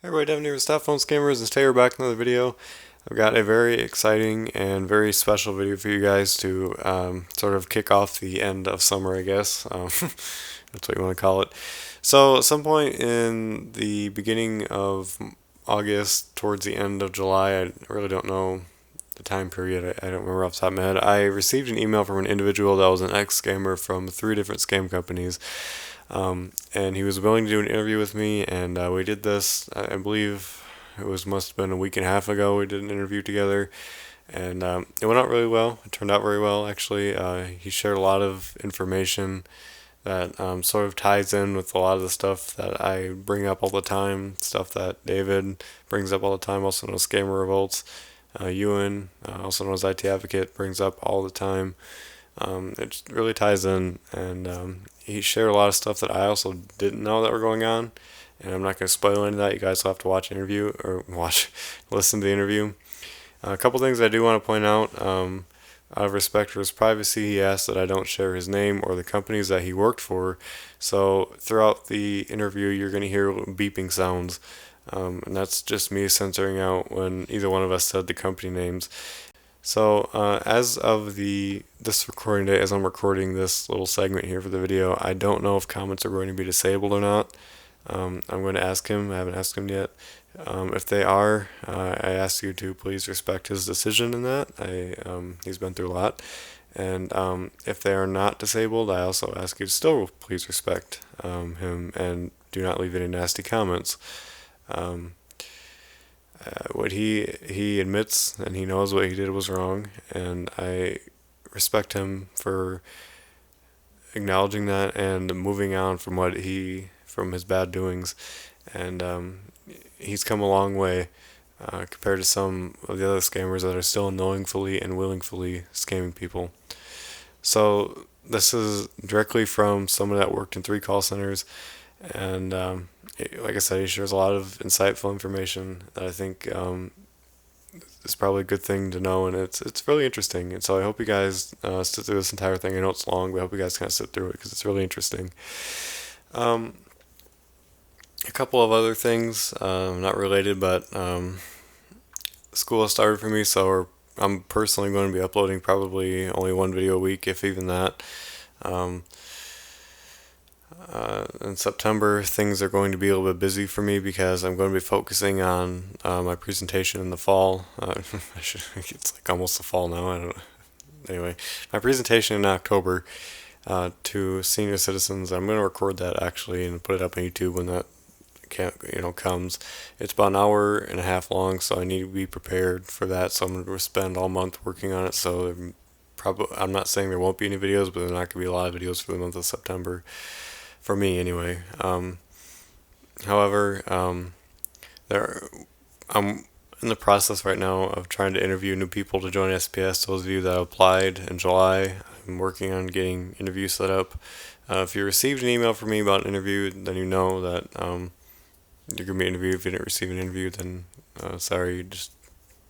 Hey everybody, Devin here with Stop Phone Scammers. It's Taylor back in another video. I've got a very exciting and very special video for you guys to sort of kick off the end of summer, I guess. That's what you want to call it. So, at some point in the beginning of August, towards the end of July, I really don't know the time period, I don't remember off the top of my head, I received an email from an individual that was an ex-scammer from 3 different scam companies. And he was willing to do an interview with me, and we did this. I believe it was must have been a week and a half ago. We did an interview together, and it went out really well. It turned out very well, actually. He shared a lot of information that sort of ties in with a lot of the stuff that I bring up all the time, stuff that David brings up all the time, also known as Scammer Revolts. Ewan, also known as IT Advocate, brings up all the time. It really ties in, and he shared a lot of stuff that I also didn't know that were going on. And I'm not going to spoil any of that. You guys will have to watch the interview or listen to the interview. A couple things I do want to point out. Out of respect for his privacy, he asked that I don't share his name or the companies that he worked for. So throughout the interview, you're going to hear beeping sounds. And that's just me censoring out when either one of us said the company names. So as of this recording date, as I'm recording this little segment here for the video, I don't know if comments are going to be disabled or not. I'm going to ask him. I haven't asked him yet. If they are, I ask you to please respect his decision in that. He's been through a lot. And if they are not disabled, I also ask you to still please respect him and do not leave any nasty comments. Um, what he admits and he knows what he did was wrong, and I respect him for acknowledging that and moving on from his bad doings, and he's come a long way compared to some of the other scammers that are still knowingly and willingly scamming people. So this is directly from someone that worked in 3 call centers, and like I said, he shares a lot of insightful information that I think is probably a good thing to know, and it's really interesting. And so I hope you guys sit through this entire thing. I know it's long, but I hope you guys kind of sit through it because it's really interesting. Um, a couple of other things, not related, but school has started for me, so I'm personally going to be uploading probably only one video a week, if even that. Um, in September, things are going to be a little bit busy for me because I'm going to be focusing on my presentation in the fall. It's like almost the fall now. I don't. Anyway, my presentation in October to senior citizens. I'm going to record that actually and put it up on YouTube when that comes. It's about an hour and a half long, so I need to be prepared for that. So I'm going to spend all month working on it. So I'm not saying there won't be any videos, but there's not going to be a lot of videos for the month of September for me anyway. However, there I'm in the process right now of trying to interview new people to join SPS. Those of you that applied in July, I'm working on getting interviews set up. If you received an email from me about an interview, then you know that you're gonna be interviewed. If you didn't receive an interview, then sorry, you just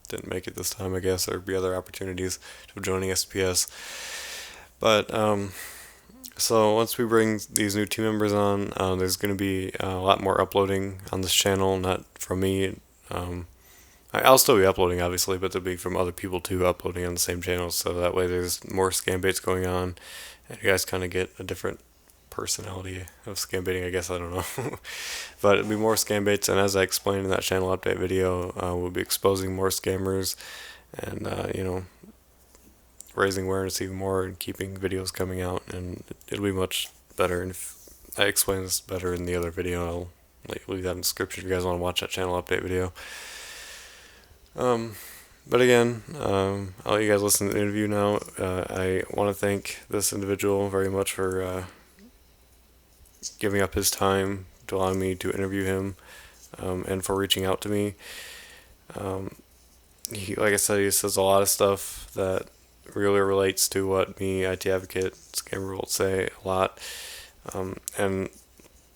didn't make it this time. I guess there'll be other opportunities of joining SPS. But so once we bring these new team members on, there's going to be a lot more uploading on this channel, not from me. I'll still be uploading, obviously, but there'll be from other people too uploading on the same channel, so that way there's more scam baits going on, and you guys kind of get a different personality of scam baiting, I guess, I don't know. But it'll be more scam baits, and as I explained in that channel update video, we'll be exposing more scammers and, raising awareness even more and keeping videos coming out, and it'll be much better. And if I explain this better in the other video, I'll leave that in the description if you guys want to watch that channel update video. But again, I'll let you guys listen to the interview now. I want to thank this individual very much for giving up his time to allow me to interview him, and for reaching out to me. Like I said, he says a lot of stuff that really relates to what me, IT Advocate, Scammer will say a lot. And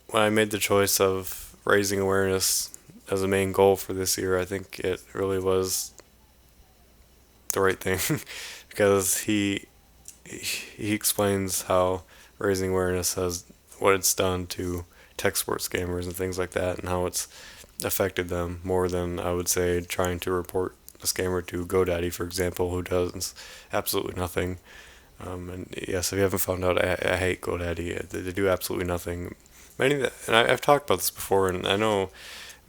when I made the choice of raising awareness as a main goal for this year, I think it really was the right thing because he explains how raising awareness has what it's done to tech support scammers and things like that, and how it's affected them more than I would say trying to report a scammer to GoDaddy, for example, who does absolutely nothing. And yes, if you haven't found out, I hate GoDaddy. They do absolutely nothing. I've talked about this before, and I know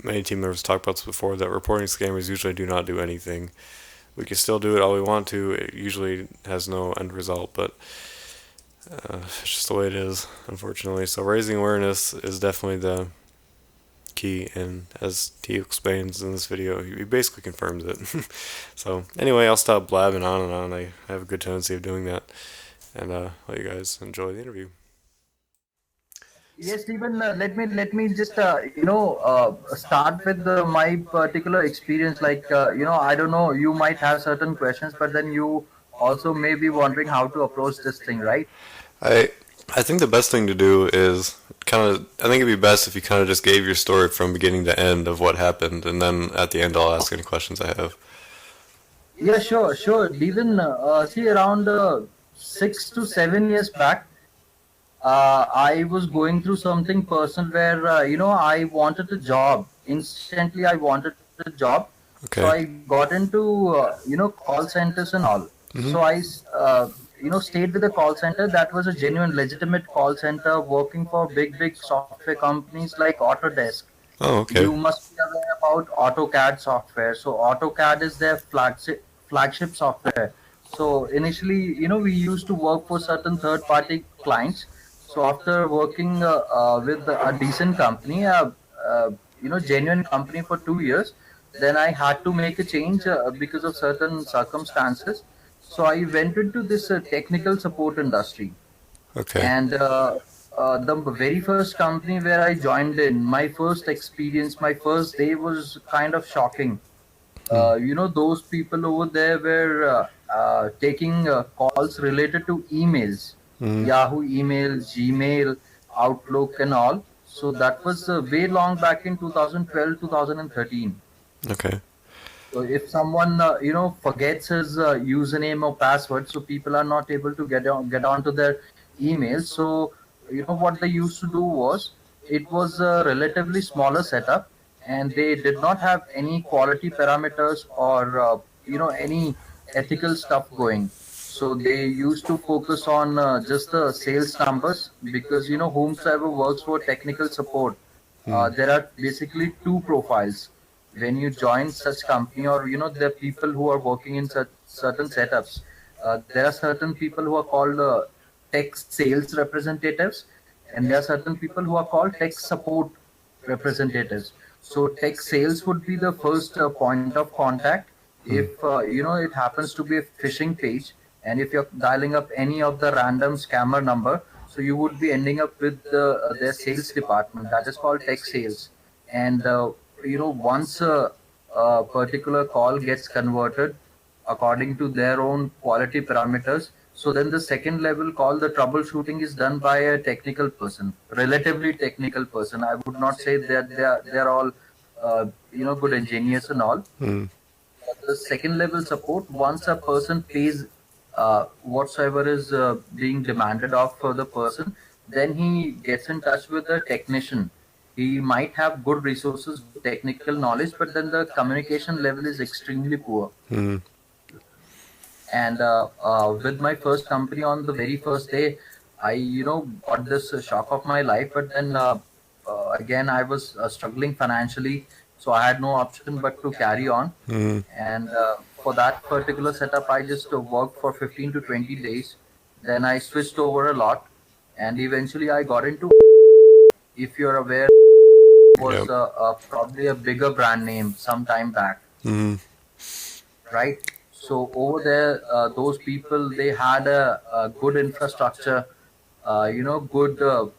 many team members talked about this before, that reporting scammers usually do not do anything. We can still do it all we want to. It usually has no end result, but it's just the way it is, unfortunately. So raising awareness is definitely the key, and as T explains in this video, he basically confirms it. So anyway, I'll stop blabbing on and on. I have a good tendency of doing that, and let you guys enjoy the interview. Yes, Stephen. Let me just start with my particular experience. I don't know. You might have certain questions, but then you also may be wondering how to approach this thing, right? I I think the best thing to do is I think it'd be best if you kind of just gave your story from beginning to end of what happened, and then at the end I'll ask any questions I have. Yeah, sure, sure. Even see around 6 to 7 years back, I was going through something personal where I wanted a job. Instantly, I wanted a job, so Okay. I got into call centers and all. Mm-hmm. So I stayed with a call center that was a genuine, legitimate call center working for big software companies like Autodesk. Oh, okay. You must be aware about AutoCAD software. So AutoCAD is their flagship software. So initially, we used to work for certain third-party clients. So after working with a decent company, genuine company for 2 years, then I had to make a change because of certain circumstances. So I went into this technical support industry. Okay. And the very first company where I joined in, my first experience, my first day was kind of shocking. Mm. Those people over there were taking calls related to emails, Mm. Yahoo email, Gmail, Outlook, and all. So that was way long back in 2012, 2013. Okay. So if someone forgets his username or password, so people are not able to get onto their emails. So what they used to do was, it was a relatively smaller setup, and they did not have any quality parameters or any ethical stuff going. So they used to focus on just the sales numbers, because whomsoever works for technical support, Mm. there are basically two profiles when you join such company, or the people who are working in such certain setups. There are certain people who are called tech sales representatives, and there are certain people who are called tech support representatives. So tech sales would be the first point of contact. Mm. If it happens to be a phishing page, and if you're dialing up any of the random scammer number, so you would be ending up with their sales department, that is called tech sales. And once a particular call gets converted according to their own quality parameters, so then the second level call, the troubleshooting, is done by a technical person, relatively technical person. I would not say that they're all good engineers and all. Mm. But the second level support, once a person pays whatsoever is being demanded of for the person, then he gets in touch with the technician. He might have good resources, good technical knowledge, but then the communication level is extremely poor. Mm. And with my first company, on the very first day, I got this shock of my life. But then again, I was struggling financially, so I had no option but to carry on. Mm. And for that particular setup, I just worked for 15 to 20 days. Then I switched over a lot, and eventually I got into, if you're aware, was Yep. probably a bigger brand name some time back, Mm. right? So over there, those people, they had a good infrastructure, good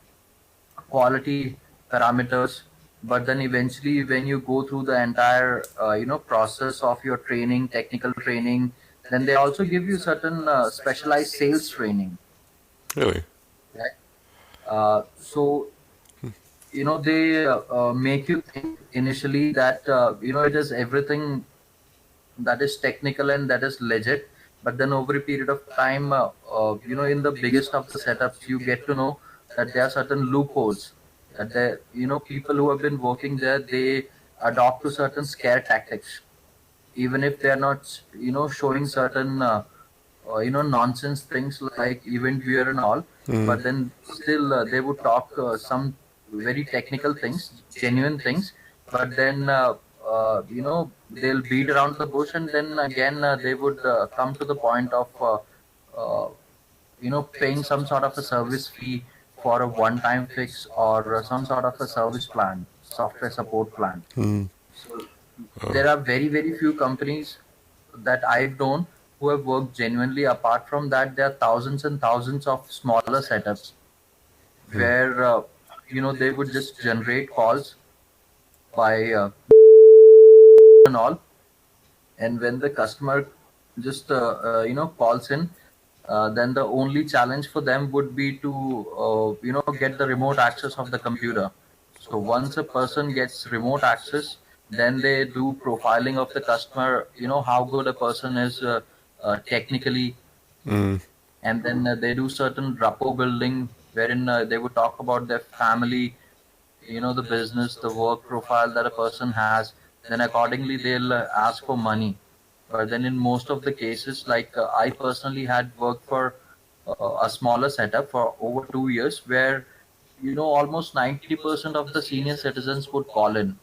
quality parameters. But then eventually, when you go through the entire process of your training, technical training, then they also give you certain specialized sales training, Really? right? So they make you think initially that it is everything that is technical and that is legit. But then over a period of time, in the biggest of the setups, you get to know that there are certain loopholes, that there, people who have been working there, they adopt to certain scare tactics, even if they're not, showing certain, nonsense things like event viewer and all. Mm. But then still they would talk some very technical things, genuine things. But then, they'll beat around the bush, and then again they would come to the point of, uh, paying some sort of a service fee for a one-time fix, or some sort of a service plan, software support plan. Mm. So Oh. there are very, very few companies that I've known who have worked genuinely. Apart from that, there are thousands and thousands of smaller setups Mm. where, they would just generate calls by and all. And when the customer just calls in, then the only challenge for them would be to get the remote access of the computer. So once a person gets remote access, then they do profiling of the customer, how good a person is technically. Mm. And then they do certain rapport building, wherein they would talk about their family, the business, the work profile that a person has. Then accordingly they'll ask for money. But then in most of the cases, like I personally had worked for a smaller setup for over 2 years, where almost 90% of the senior citizens would call in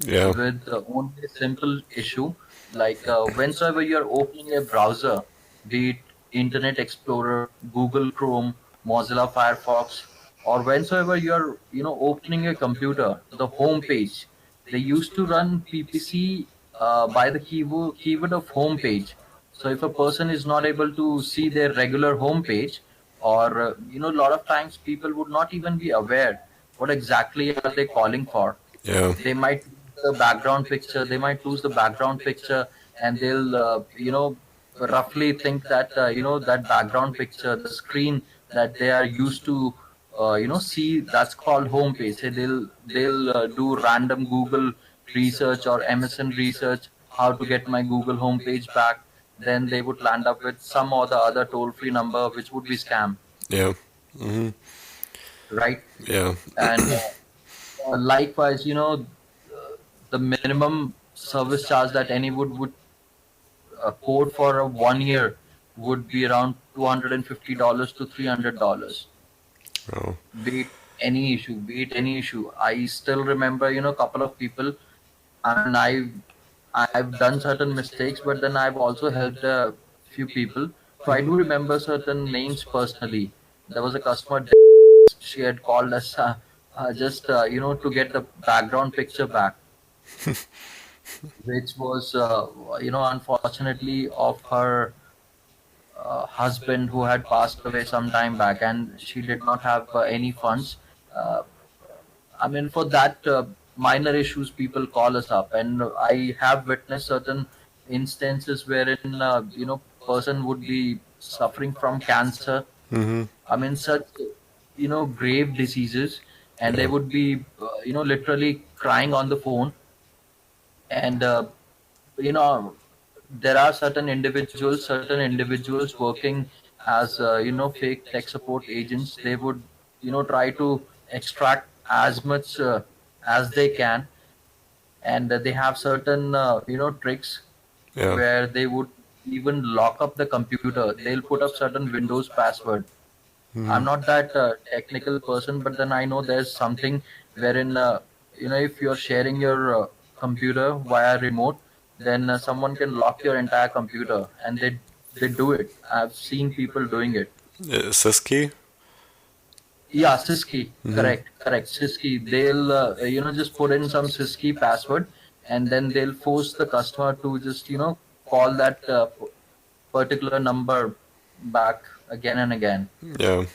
Yeah. with only a simple issue, like whenever you're opening a browser, be it Internet Explorer, Google Chrome, Mozilla Firefox, or whenever you're opening a computer, the home page, they used to run PPC by the keyword of home page. So if a person is not able to see their regular home page, or a lot of times people would not even be aware what exactly are they calling for. Yeah. They might lose the background picture, and they'll roughly think that that background picture, the screen that they are used to see, that's called home page. Say they'll do random Google research or MSN research, how to get my Google homepage back. Then they would land up with some or the other toll free number, which would be scam, Yeah. Mm-hmm. right? Yeah. And likewise, the minimum service charge that any would quote for a 1 year would be around $250 to $300. Oh. Be it any issue. I still remember, a couple of people, and I've done certain mistakes, but then I've also helped a few people. So I do remember certain names personally. There was a customer. She had called us just to get the background picture back, which was unfortunately of her husband who had passed away some time back, and she did not have any funds. Uh, I mean, for that minor issues, people call us up, and I have witnessed certain instances wherein person would be suffering from cancer. Mm-hmm. I mean, such grave diseases, and they Yeah. would be literally crying on the phone. And you know there are certain individuals working as fake tech support agents. They would try to extract as much as they can, and they have certain tricks Yeah. where they would even lock up the computer. They'll put up certain Windows password. I'm Mm. not that technical person, but then I know there's something wherein if you're sharing your computer via remote, then someone can lock your entire computer, and they do it. I've seen people doing it. Siski? Yeah, Siski, Mm-hmm. correct, Siski. They'll just put in some Siski password, and then they'll force the customer to just call that particular number back again and again. Yeah.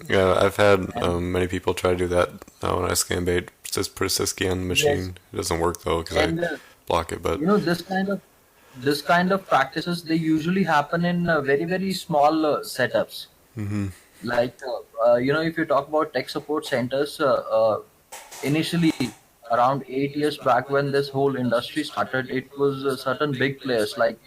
Yeah, I've had And many people try to do that when I scan bait. Just put a Siski on the yes, machine. It doesn't work though because I and block it, but this kind of practices, they usually happen in very, very small setups. mm-hmm. Like if you talk about tech support centers, initially around 8 years back when this whole industry started, it was certain big players like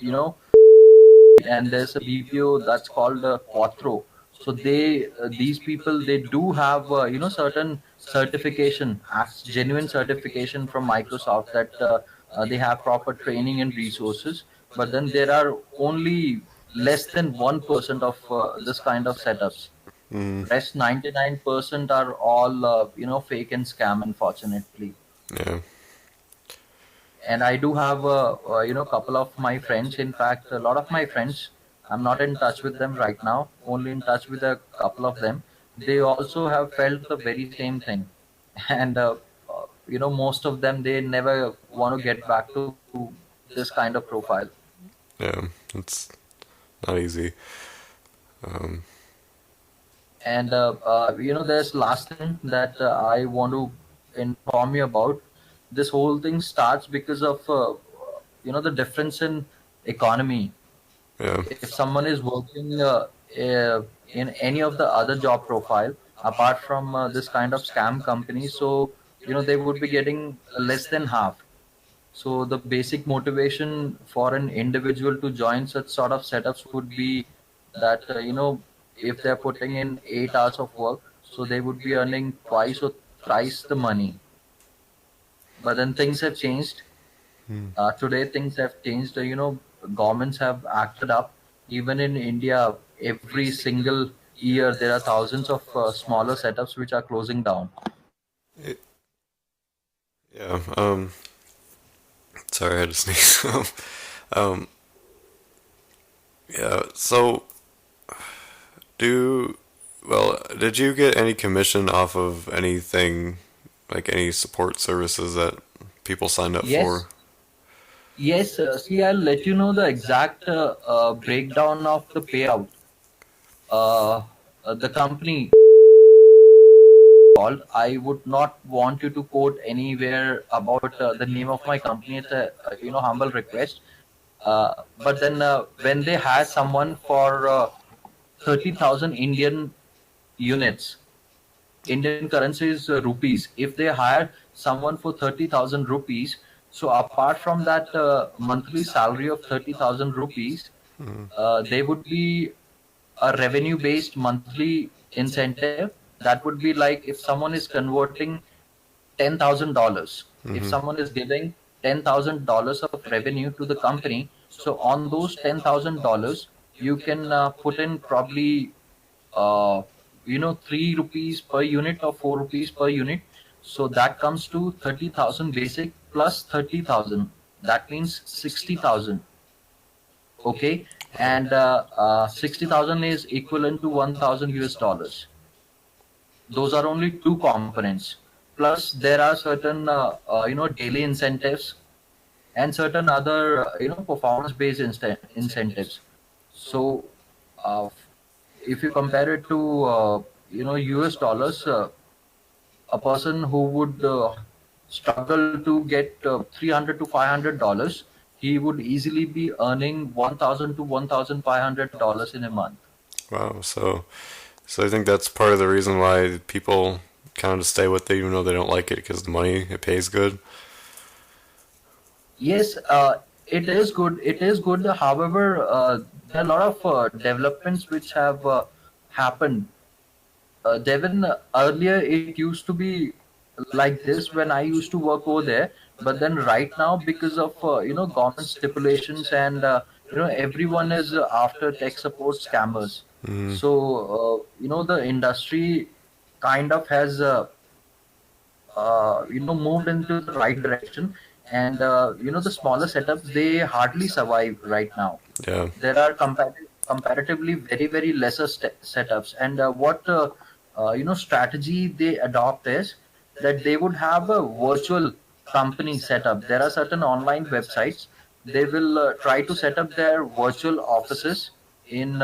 and there's a BPO that's called Quattro. So these people, they do have certain certification, as genuine certification from Microsoft, that they have proper training and resources. But then there are only less than 1% of this kind of setups. Mm, Rest 99% are all fake and scam, unfortunately. yeah. And I do have couple of my friends. In fact, a lot of my friends, I'm not in touch with them right now. Only in touch with a couple of them. They also have felt the very same thing, and most of them, they never want to get back to this kind of profile. Yeah. It's not easy. Um, And there's last thing that I want to inform you about. This whole thing starts because of the difference in economy. yeah. If someone is working in any of the other job profile apart from this kind of scam company, so they would be getting less than half. So the basic motivation for an individual to join such sort of setups would be that if they're putting in 8 hours of work, so they would be earning twice or thrice the money. But then things have changed. Mm, Today things have changed. Governments have acted up. Even in India, every single year there are thousands of smaller setups which are closing down. it, yeah. Sorry, I had to sneeze. um, yeah. So, did you get any commission off of anything, like any support services that people signed up Yes, for? yes. See, I'll let you know the exact breakdown of the payout. The company called. I would not want you to quote anywhere about the name of my company. It's a humble request. But then when they hire someone for 30,000 Indian units, Indian currency is rupees. If they hire someone for 30,000 rupees, so apart from that monthly salary of 30,000 rupees, Mm, there would be a revenue based monthly incentive. That would be like if someone is converting $10,000, if mm-hmm. someone is giving $10,000 of revenue to the company, so on those $10,000 you can put in probably 3 rupees per unit or 4 rupees per unit. So that comes to 30,000 basic plus 30,000, that means 60,000. Okay. Wow. And 60,000 is equivalent to 1,000 US dollars. Those are only two components. Plus there are certain daily incentives and certain other performance based incentives. So uh, if you compare it to US dollars, a person who would struggle to get 300 to $500, he would easily be earning 1,000 to $1,500 in a month. Wow. So I think that's part of the reason why people kind of stay with it, even though they don't like it, because the money it pays good. Yes, it is good. It is good. However, there are a lot of developments which have happened. Devin, earlier it used to be like this when I used to work over there. But then right now, because of government stipulations and everyone is after tech support scammers. Mm, So the industry kind of has moved into the right direction, and the smaller setups, they hardly survive right now. yeah. There are comparatively very lesser setups, and what strategy they adopt is that they would have a virtual company setup. There are certain online websites, they will try to set up their virtual offices in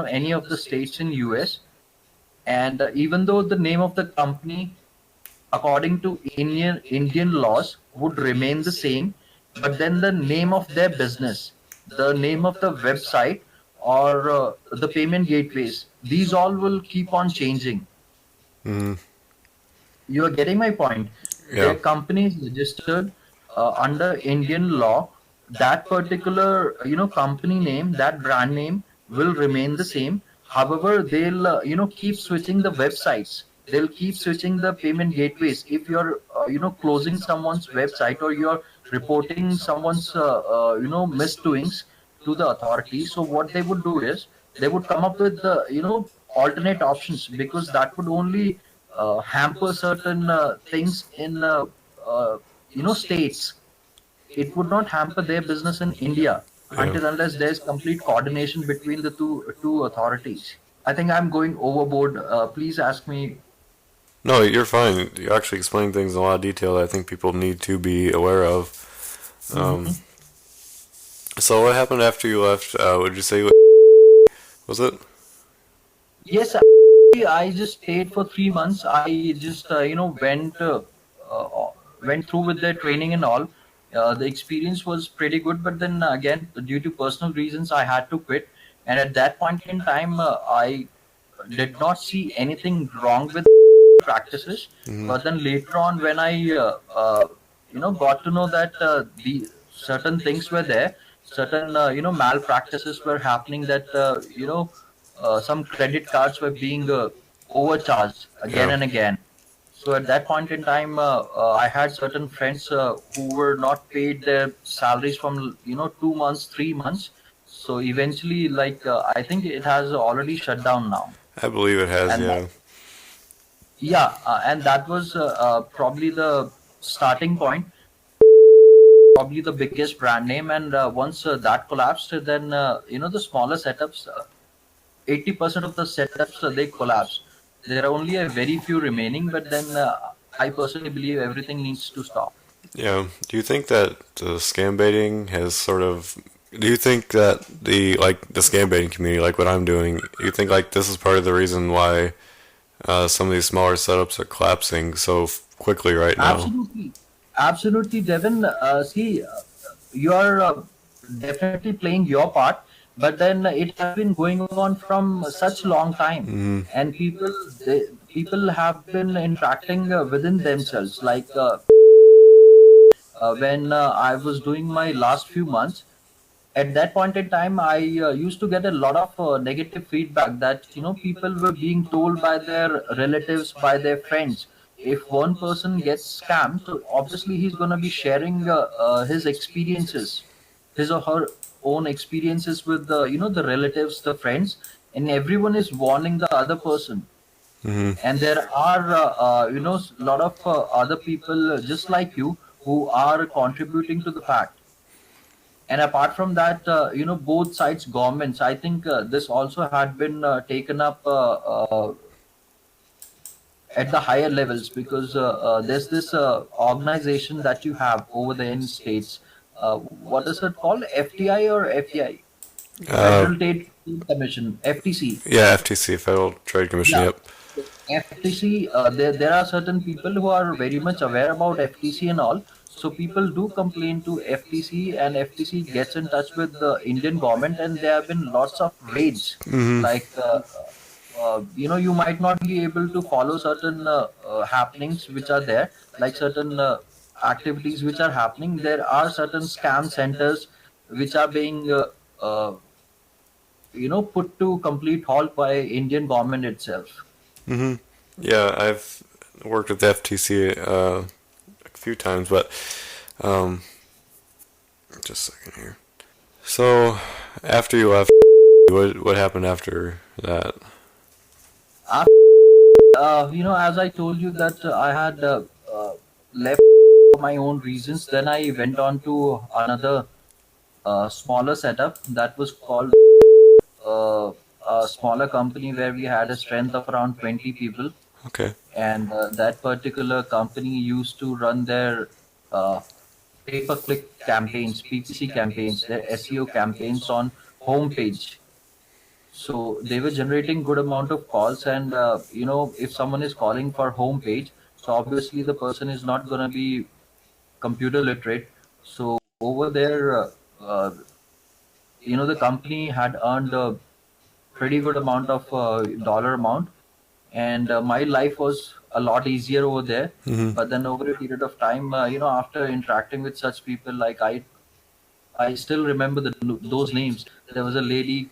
any of the states in US. And even though the name of the company, according to Indian laws, would remain the same, but then the name of their business, the name of the website, or the payment gateways, these all will keep on changing. Mm, You are getting my point. yeah. Their company is registered under Indian law. That particular company name, that brand name will remain the same. However, they'll keep switching the websites. They'll keep switching the payment gateways. If you're closing someone's website, or you're reporting someone's misdoings to the authorities, so what they would do is they would come up with the alternate options, because that would only hamper certain things in states. It would not hamper their business in India Yeah. until unless there's complete coordination between the two authorities. I think I'm going overboard. Please ask me. No, you're fine. You're actually explaining things in a lot of detail that I think people need to be aware of. Um, Mhm. so what happened after you left? Would you say was it? Yes, actually, I just stayed for 3 months. I just uh, went through with their training and all. The experience was pretty good, but then again, due to personal reasons, I had to quit. And at that point in time, I did not see anything wrong with practices. Hmm. But then later on, when I got to know that the certain things were there, certain malpractices were happening, that some credit cards were being overcharged again Yeah. and again. So at that point in time, I had certain friends who were not paid their salaries from 2 months, 3 months. So eventually, like I think it has already shut down now. I believe it has. And Yeah. yeah, and that was probably the starting point, probably the biggest brand name. And once that collapsed, then the smaller setups, 80% of the setups they collapsed. There are only a very few remaining, but then I personally believe everything needs to stop. Yeah. Do you think that the scam baiting has sort of? Do you think that the scam baiting community, like what I'm doing, you think like this is part of the reason why some of these smaller setups are collapsing so quickly right now? Absolutely, absolutely, Devin. See, you are definitely playing your part, but then it has been going on from such long time, Hmm. and people have been interacting within themselves. Like when I was doing my last few months, at that point in time, I used to get a lot of negative feedback, that people were being told by their relatives, by their friends, if one person gets scammed, so obviously he's going to be sharing his experiences, his or her own experiences with the relatives, the friends, and everyone is warning the other person. Hmm. And there are a lot of other people just like you, who are contributing to the fact. And apart from that, both sides governments, I think this also had been taken up at the higher levels, because there's this organization that you have over there in states. What is it called? FTI or FEI? Uh, Federal Trade Commission, FTC. yeah, FTC, Federal Trade Commission. Yeah. Yep. FTC, there are certain people who are very much aware about FTC and all. So people do complain to FTC, and FTC gets in touch with the Indian government, and there have been lots of raids. Hmm. Like, you might not be able to follow certain happenings which are there, like certain activities which are happening. There are certain scam centers which are being, uh, put to complete halt by Indian government itself. Hmm. Yeah, I've worked with the FTC a few times, but um, just a second here. So after you left, what happened after that? As I told you that I had left for my own reasons, then I went on to another smaller setup that was called uh, a smaller company, where we had a strength of around 20 people. Okay. And that particular company used to run their uh, pay-per-click campaigns, PPC campaigns, their SEO campaigns on homepage. So they were generating good amount of calls, and if someone is calling for homepage, so obviously the person is not going to be computer literate. So over there, the company had earned a pretty good amount of dollar amount, and my life was a lot easier over there. Hmm. But then over a period of time, after interacting with such people, like I still remember those names. There was a lady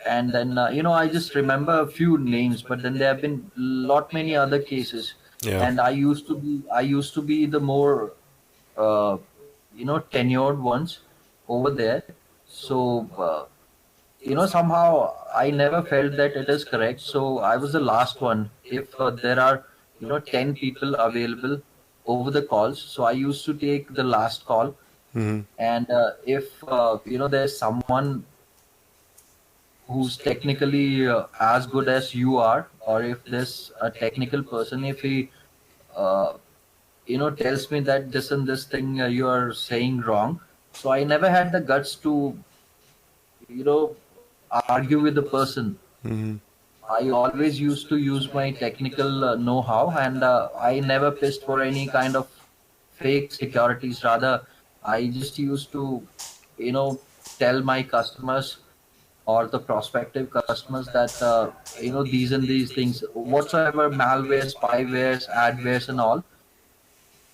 And then I just remember a few names, but then there have been lot many other cases. Yeah. And I used to be the more tenured ones over there. So somehow I never felt that it is correct, so I was the last one. If there are 10 people available over the calls, so I used to take the last call. Hmm. And if there's someone who's technically as good as you are, or if there's a technical person, if he uh, tells me that this and this thing you are saying wrong, so I never had the guts to you know argue with the person. Hmm. I always used to use my technical know-how, and I never pissed for any kind of fake securities. Rather, I just used to, you know, tell my customers or the prospective customers that these and these things, whatsoever malware, spywares, adwares, and all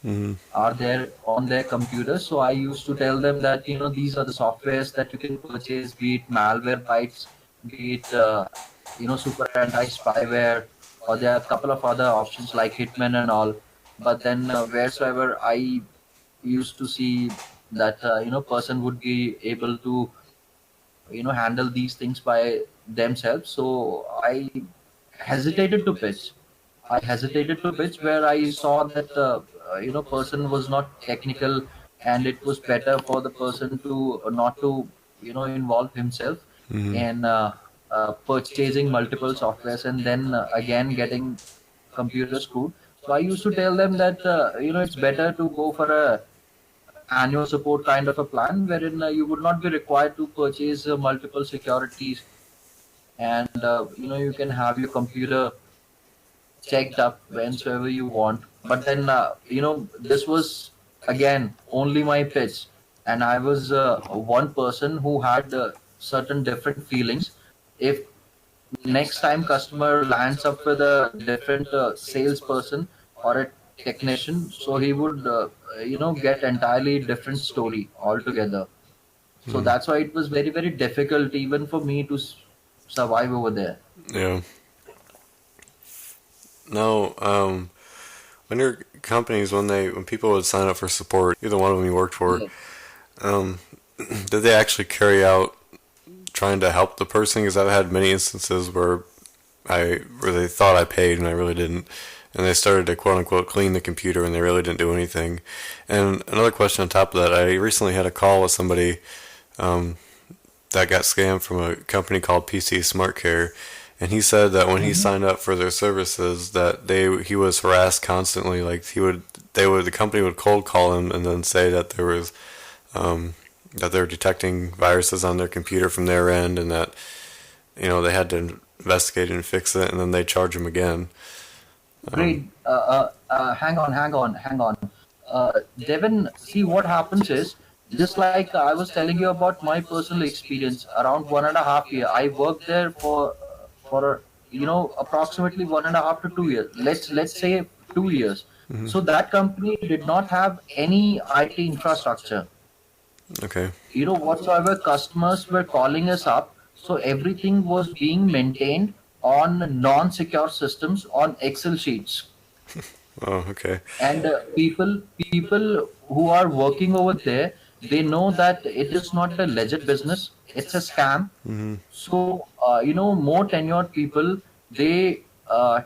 Hmm. are there on their computers. So I used to tell them that these are the softwares that you can purchase, be it malware bytes, be it super anti spyware, or there are a couple of other options like Hitman and all. But then wheresoever I used to see that person would be able to handle these things by themselves, so I hesitated to pitch. I hesitated to pitch where I saw that person was not technical, and it was better for the person to not to involve himself Hmm. in purchasing multiple softwares and then again getting computer screwed. So I used to tell them that it's better to go for a annual support kind of a plan wherein you would not be required to purchase multiple securities, and you can have your computer checked up whensoever you want. But then, this was again only my pitch, and I was one person who had certain different feelings. If next time customer lands up with a different salesperson or a technician, so he would, get entirely different story altogether. So Hmm. that's why it was very, very difficult even for me to survive over there. Yeah. No. When your companies, when people would sign up for support, either one of them you worked for, Yes. um, did they actually carry out trying to help the person? Because I've had many instances where they thought I paid and I really didn't, and they started to quote unquote clean the computer and they really didn't do anything. And another question on top of that, I recently had a call with somebody um, that got scammed from a company called PC Smart Care, and he said that when he Mhm. signed up for their services, that he was harassed constantly. Like the company would cold call him and then say that um, that they were detecting viruses on their computer from their end, and that they had to investigate and fix it, and then they charge him again. Um, Great. Hang on. Devin, see what happens is, just like I was telling you about my personal experience, around 1.5 year, I worked there for approximately 1.5 to 2 years. Let's say 2 years. mhm. So that company did not have any IT infrastructure. Okay. Whatsoever customers were calling us up, so everything was being maintained on non-secure systems on Excel sheets. Oh, okay. And people who are working over there, they know that it is not a legit business, it's a scam. Hmm. So more tenured people, they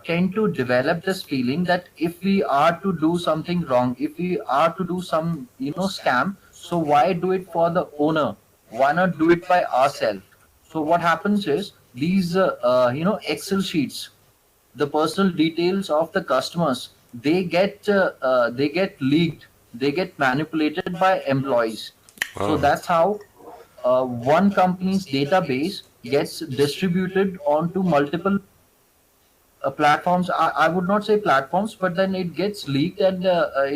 tend to develop this feeling that if we are to do something wrong, if we are to do some scam, so why do it for the owner, why not do it by ourselves? So what happens is, these Excel sheets, the personal details of the customers, they get leaked, they get manipulated by employees. So Wow. that's how one company's database gets distributed onto multiple platforms. I would not say platforms, but then it gets leaked, and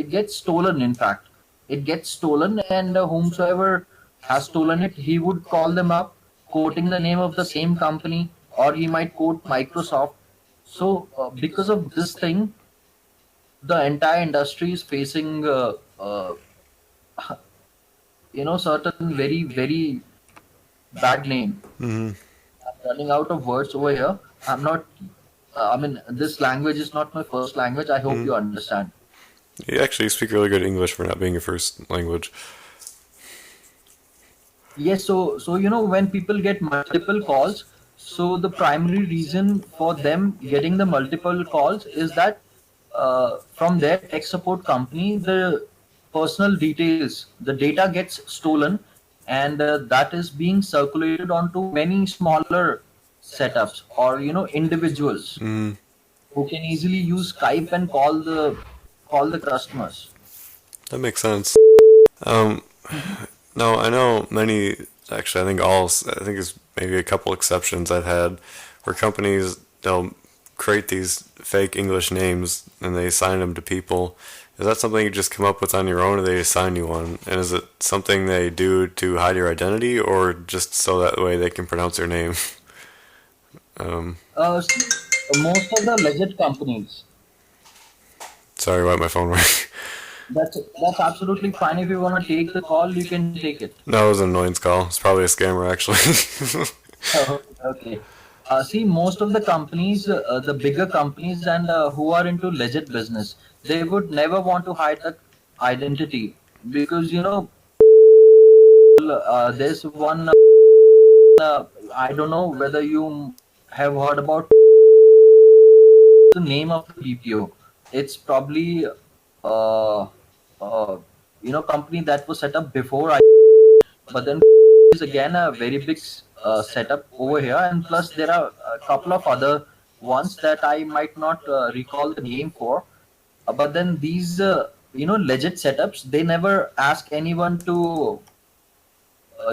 it gets stolen. In fact, it gets stolen, and whomsoever has stolen it, he would call them up, quoting the name of the same company, or he might quote Microsoft. So, because of this thing, the entire industry is facing, certain very, very bad name. Hmm. I'm running out of words over here. I'm not. I mean, this language is not my first language. I hope Mm. you understand. You actually speak really good English for not being your first language. Yes, so when people get multiple calls, so the primary reason for them getting the multiple calls is that from their tech support company, the personal details, the data gets stolen, and that is being circulated onto many smaller setups or individuals Mm. who can easily use Skype and call the customers. That makes sense. Um, no, I know many. Actually, I think all. I think it's maybe a couple exceptions I've had where companies they'll create these fake English names and they assign them to people. Is that something you just come up with on your own, or they assign you one? And is it something they do to hide your identity, or just so that way they can pronounce your name? Um, See, most of the legit companies. sorry about my phone ring. That's absolutely fine. If you want to take the call, you can take it. No, it was an annoyance call. It's probably a scammer, actually. Oh, okay. See, most of the companies, the bigger companies, and who are into legit business, they would never want to hide the identity because there's one. I don't know whether you have heard about the name of the BPO. It's probably uh, company that was set up before I. But then is again a very big setup over here, and plus there are a couple of other ones that I might not recall the name for. But then these legit setups, they never ask anyone to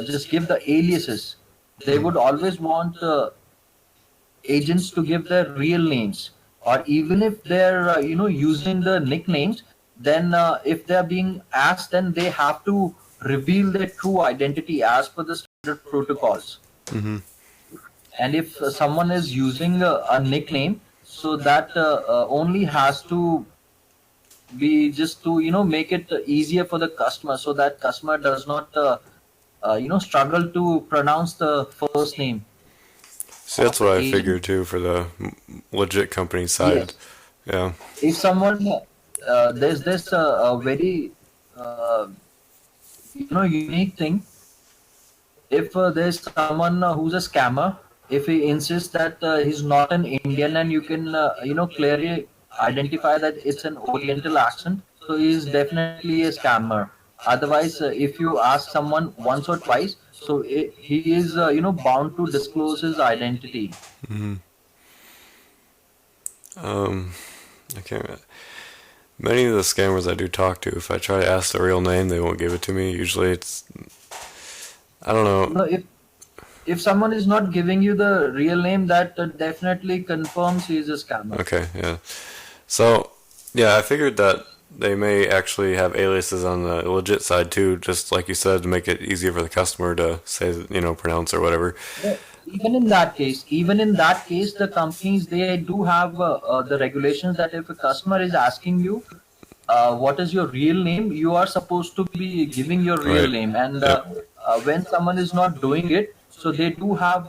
just give the aliases. They would always want agents to give their real names, or even if they're using the nicknames, then if they're being asked, then they have to reveal their true identity as per the standard protocols. Hmm. And if someone is using a nickname, so that only has to be just to make it easier for the customer, so that customer does not struggle to pronounce the first name See, of that's the what I agent. figured too for the legit company side. Yes. Yeah. If someone there's this a very uh, unique thing. If there's someone who's a scammer, if he insists that he's not an Indian, and you can clearly identify that it's an Oriental accent, so he's definitely a scammer. Otherwise, if you ask someone once or twice, so he is bound to disclose his identity. Hmm. Um, I can't. Many of the scammers I do talk to, if I try to ask the real name, they won't give it to me. Usually, it's I don't know. No, if someone is not giving you the real name, that definitely confirms he is a scammer. Okay, yeah. So, yeah, I figured that they may actually have aliases on the legit side too, just like you said, to make it easier for the customer to say, pronounce or whatever. Yeah, even in that case, the companies, they do have the regulations that if a customer is asking you what is your real name, you are supposed to be giving your real Right. name. And Yep. when someone is not doing it, so they do have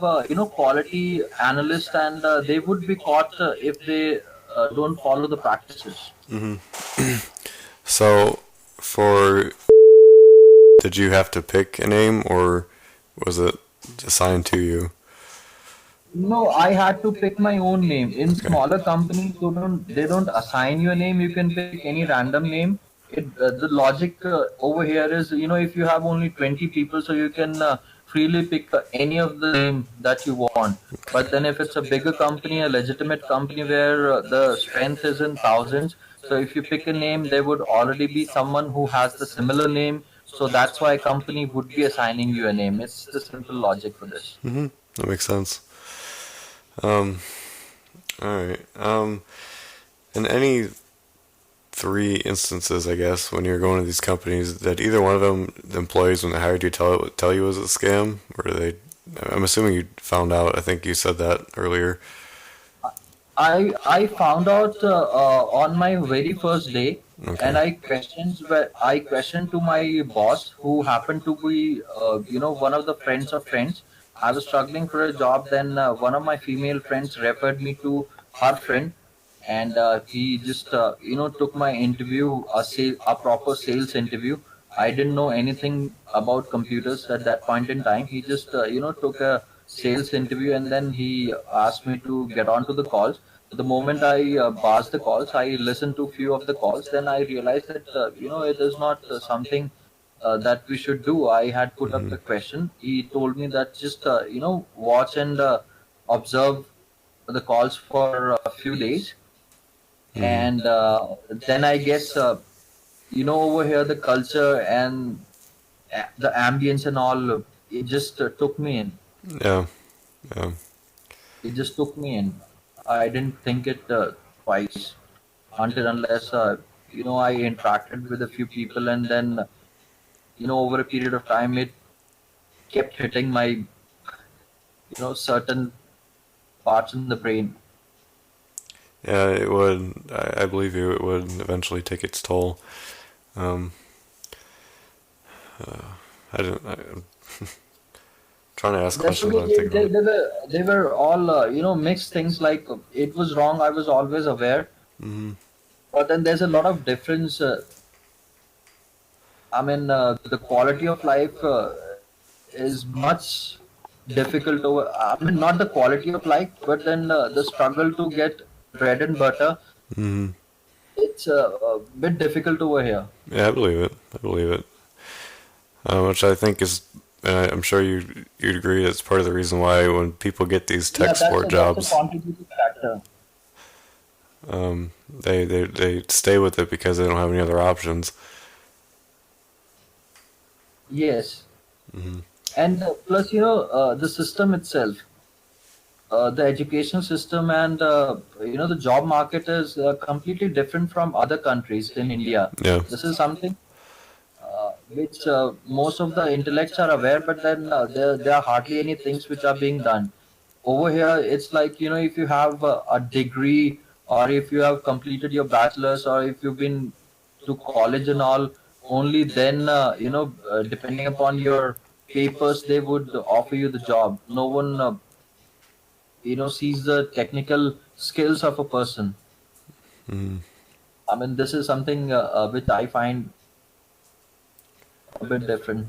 quality analysts, and they would be caught if they don't follow the practices. Hmm. So, for did you have to pick a name or was it assigned to you? No, I had to pick my own name. In Okay. smaller companies, they don't assign you a name. You can pick any random name. The logic over here is, if you have only 20 people, so you can freely pick any of the name that you want. But then if it's a bigger company, a legitimate company where the strength is in thousands, so if you pick a name, there would already be someone who has the similar name. So that's why a company would be assigning you a name. It's the simple logic for this. Hmm. That makes sense. Um, all right. In any three instances, I guess, when you're going to these companies, that either one of them, the employees when they hired you, tell you it was a scam, or do they? I'm assuming you found out. I think you said that earlier. I found out on my very first day, and Okay. I questioned to my boss, who happened to be one of the friends of friends. I was struggling for a job. Then one of my female friends referred me to her friend, and he just took my interview, a proper sales interview. I didn't know anything about computers at that point in time. He just took a sales interview, and then he asked me to get onto the calls. The moment I passed the calls, I listened to few of the calls. Then I realized that it is not something that we should do. I had put up Hmm. the question. He told me that just watch and observe the calls for a few days, Hmm. and then I guess over here the culture and the ambience and all, it just took me in. Yeah. Yeah. It just took me in. I didn't think it twice until unless I interacted with a few people, and then over a period of time it kept hitting my certain parts in the brain. Yeah, it would. I believe you. It would eventually take its toll. Um, I didn't. I'm trying to ask That's questions okay. when I think about it. They were all mixed things. Like it was wrong. I was always aware, Hmm. but then there's a lot of difference. I mean, the quality of life is much difficult over. I mean, not the quality of life, but then the struggle to get bread and butter. Hmm. It's a bit difficult over here. Yeah, I believe it. I believe it. Which I think is, and I'm sure you'd agree that's part of the reason why when people get these Yeah, tech support that's a jobs, contributing factor. they stay with it because they don't have any other options. Yes, Hmm. and plus the system itself, the education system, and the job market is completely different from other countries in India. Yeah. This is something which most of the intellects are aware, but then there are hardly any things which are being done. Over here, it's like, if you have a degree, or if you have completed your bachelor's, or if you've been to college and all, only then, depending upon your papers, they would offer you the job. No one, sees the technical skills of a person. Hmm. I mean, this is something which I find a bit different.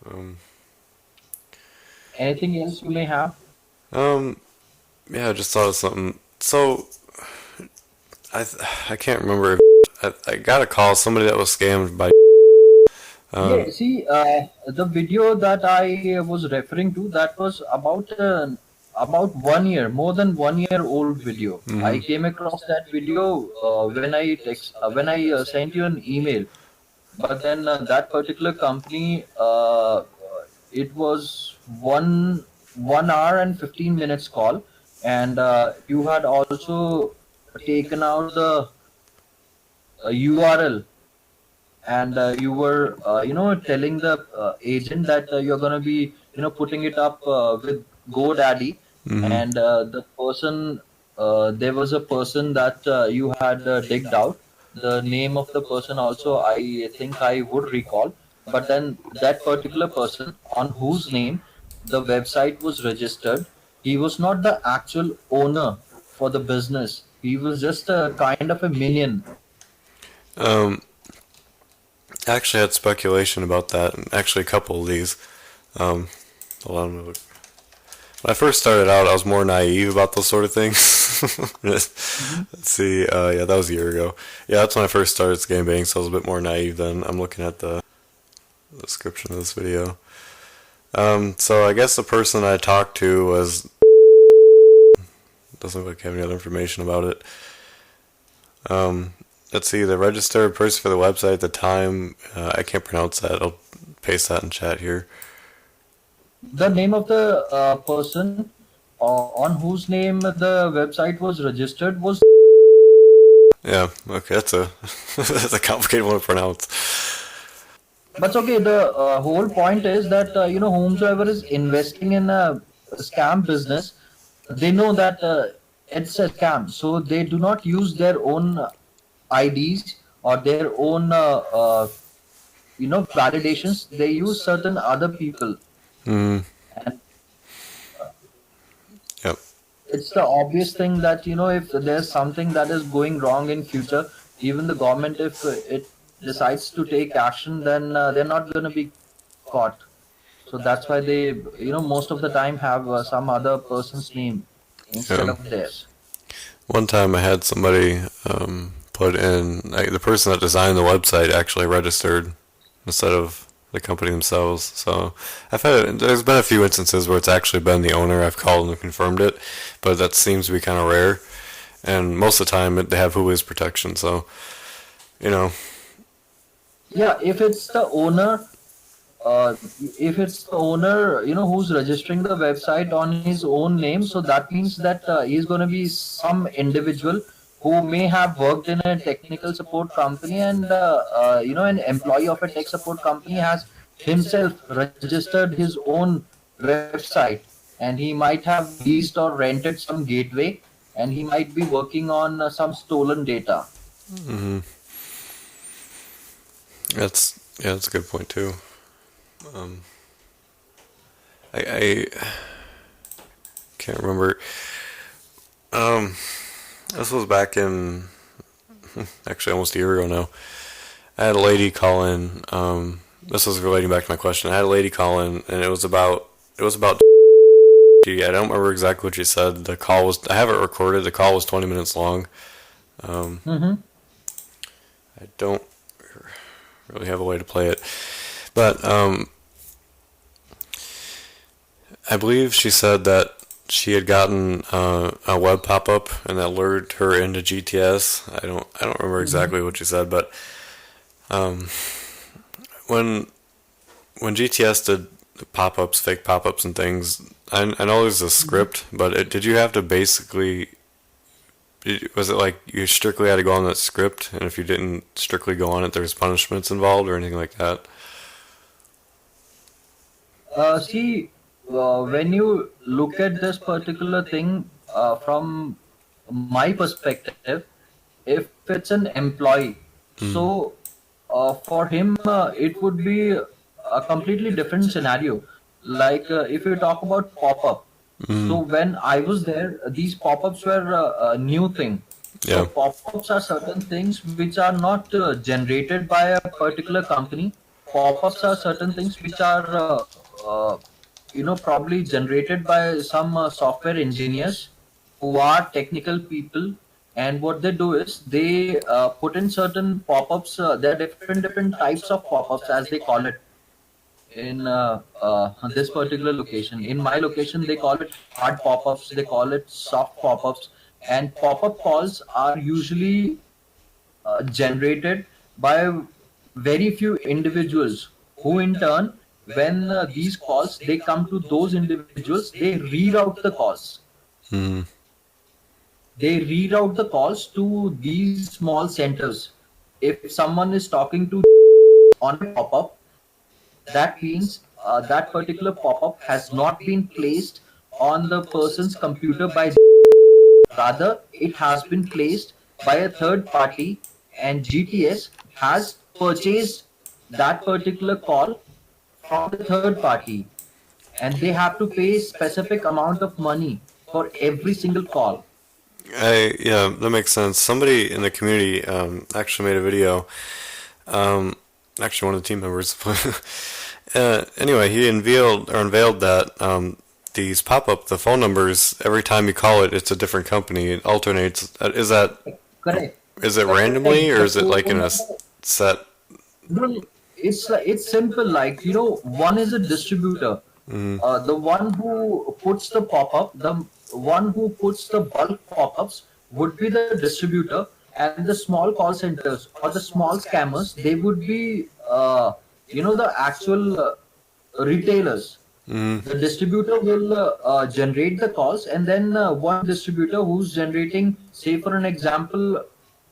Um, Anything else you may have? um, yeah, I just thought of something. So I can't remember. I got a call somebody that was scammed by. Yeah, Um, see, the video that I was referring to, that was about 1 year, more than 1 year old video. I hmm. came across that video when I sent you an email. But then that particular company, it was 1 hour and 15 minutes call, and you had also taken out the URL, and you were telling the agent that you're going to be putting it up with GoDaddy, Hmm. and the person there was a person that you had digged out. The name of the person also, I think I would recall, but then that particular person on whose name the website was registered, he was not the actual owner for the business. He was just a kind of a minion. Um, I actually had speculation about that, and actually a couple of these. Um, hold on. When I first started out, I was more naive about those sort of things. Mhm. Let's see. Yeah, that was a year ago. Yeah, that's when I first started game bang, so I was a bit more naive then. I'm looking at the description of this video. So I guess the person I talked to was doesn't look like I have any other information about it. Um, let's see, the registered person for the website at the time. I can't pronounce that. I'll paste that in chat here. The name of the person on whose name the website was registered was. Yeah, okay, that's a that's a complicated one to pronounce. But okay, the whole point is that whomsoever is investing in a scam business, they know that it's a scam, so they do not use their own IDs or their own validations. They use certain other people. Mm. And Yep. it's the obvious thing that, if there's something that is going wrong in future, even the government, if it decides to take action, then they're not going to be caught. So that's why they, most of the time have some other person's name instead Yeah. of theirs. One time I had somebody put in, like, the person that designed the website actually registered instead of the company themselves. So there's been a few instances where it's actually been the owner. I've called and confirmed it, but that seems to be kind of rare. And most of the time they have Huawei's protection. So, you know, Yeah, uh, if it's the owner, who's registering the website on his own name, so that means that he's going to be some individual who may have worked in a technical support company, and an employee of a tech support company has himself registered his own website, and he might have leased or rented some gateway, and he might be working on some stolen data. hmm that's a good point too. Um, I can't remember. Um, this was back in actually almost a year ago now. I had a lady call in. This was relating back to my question. I had a lady call in, and it was about. I don't remember exactly what she said. The call was. I have it recorded. The call was 20 minutes long. Um, Mm-hmm. I don't really have a way to play it, but I believe she said that she had gotten a web pop up and that lured her into GTS. I don't remember exactly what she said, but um, when GTS did pop ups, fake pop ups, and things, I know there's a script, but did you have to basically? Was it like you strictly had to go on that script, and if you didn't strictly go on it, there was punishments involved or anything like that? See, when you look at this particular thing from my perspective, if it's an employee, Mm. so for him, it would be a completely different scenario. Like if you talk about pop-up, so Mm. when I was there, these pop-ups were a new thing. So Yeah. pop-ups are certain things which are not generated by a particular company. Pop-ups are certain things which are probably generated by some software engineers who are technical people, and what they do is they put in certain pop-ups. There are different types of pop-ups, as they call it, in this particular location. In my location, they call it hard pop-ups, they call it soft pop-ups, and pop-up calls are usually generated by very few individuals, who in turn, when these calls they come to those individuals, they reroute the calls. Mm. They reroute the calls to these small centers. If someone is talking to on a pop-up, that means that particular pop-up has not been placed on the person's computer by, rather it has been placed by a third party, and GTS has purchased that particular call from the third party, and they have to pay specific amount of money for every single call. Yeah, that makes sense. Somebody in the community actually made a video. Um, Actually, one of the team members. Anyway, he unveiled that these pop up the phone numbers every time you call it, it's a different company. It alternates. Correct. Is it randomly Correct. or The is it like in phone a number. set? No, it's simple. Like, one is a distributor. Mm. The one who puts the pop-up, the one who puts the bulk pop-ups would be the distributor, and the small call centers or the small scammers, they would be, the actual retailers. Mm. The distributor will generate the calls, and then one distributor who's generating, say for an example,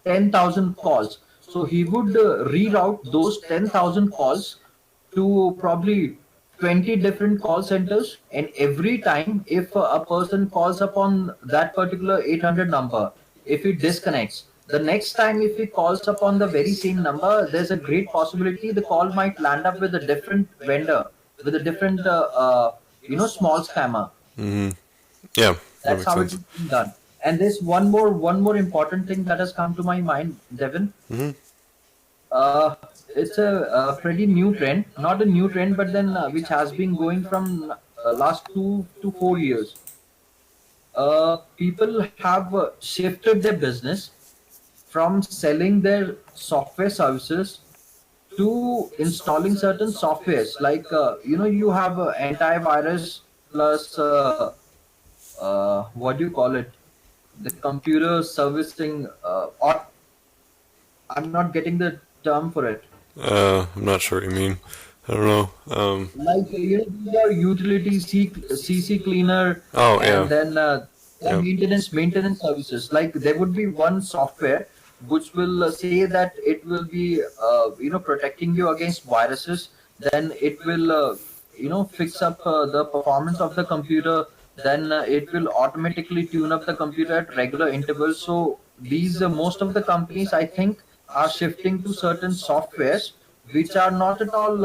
10,000 calls. So he would reroute those 10,000 calls to probably 20 different call centers, and every time if a person calls upon that particular 800 number, if he disconnects, the next time if he calls upon the very same number, there's a great possibility the call might land up with a different vendor with a different small scammer. Mm-hmm. Yeah, that That's makes how it sense. is being done. And there's one more important thing that has come to my mind, Devin. Mm-hmm. It's a pretty new trend, not a new trend, but then which has been going from last 2 to 4 years. People have shifted their business from selling their software services to installing certain softwares. Like you have antivirus plus what do you call it? The computer servicing. Or I'm not getting the term for it. I'm not sure what you mean. I don't know. Like these are utilities, CC cleaner, Oh and yeah, then the yeah. maintenance services. Like there would be one software which will say that it will be protecting you against viruses. Then it will fix up the performance of the computer. Then it will automatically tune up the computer at regular intervals. So these most of the companies, I think, are shifting to certain softwares which are not at all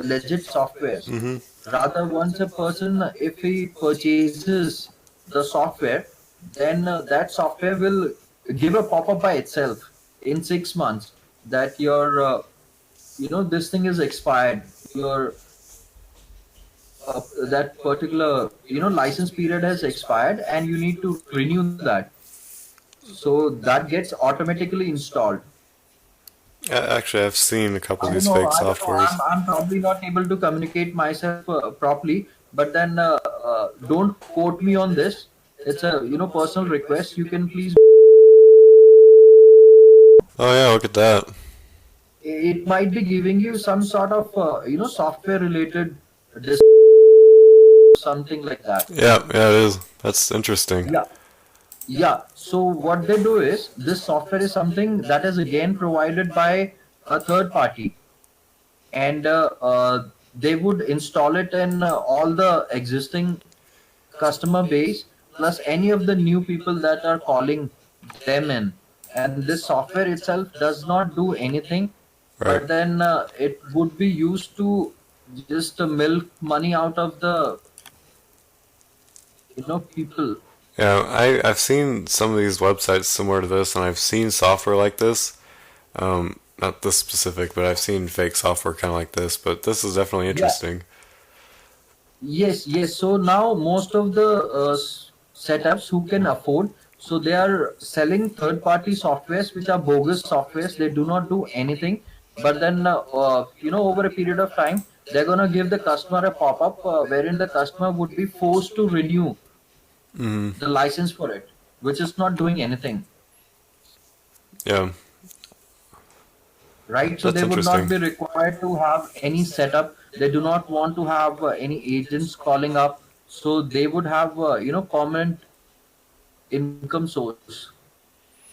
legit softwares. Mm-hmm. Rather, once a person, if he purchases the software, then that software will give a pop-up by itself in 6 months that this thing is expired. Your that particular license period has expired, and you need to renew that. So that gets automatically installed. Actually, I've seen a couple I of don't these know. fake I don't know. softwares. I'm probably not able to communicate myself properly. But then, don't quote me on this. It's a personal request. You can please. Oh yeah, look at that. It might be giving you some sort of software related something like that. Yeah, yeah, it is. That's interesting. Yeah, yeah. So what they do is this software is something that is again provided by a third party, and they would install it in all the existing customer base plus any of the new people that are calling them in. And this software itself does not do anything, Right. but then it would be used to just milk money out of the people. Yeah, I've seen some of these websites similar to this, and I've seen software like this. Not this specific, but I've seen fake software kind of like this. But this is definitely Yeah. interesting. Yes, yes. So now most of the setups who can afford, so they are selling third-party softwares which are bogus softwares. They do not do anything, but then over a period of time, they're gonna give the customer a pop-up wherein the customer would be forced to renew Mm-hmm. the license for it, which is not doing anything, Yeah, right? So that's they would not interesting. be required to have any setup. They do not want to have any agents calling up, so they would have permanent income source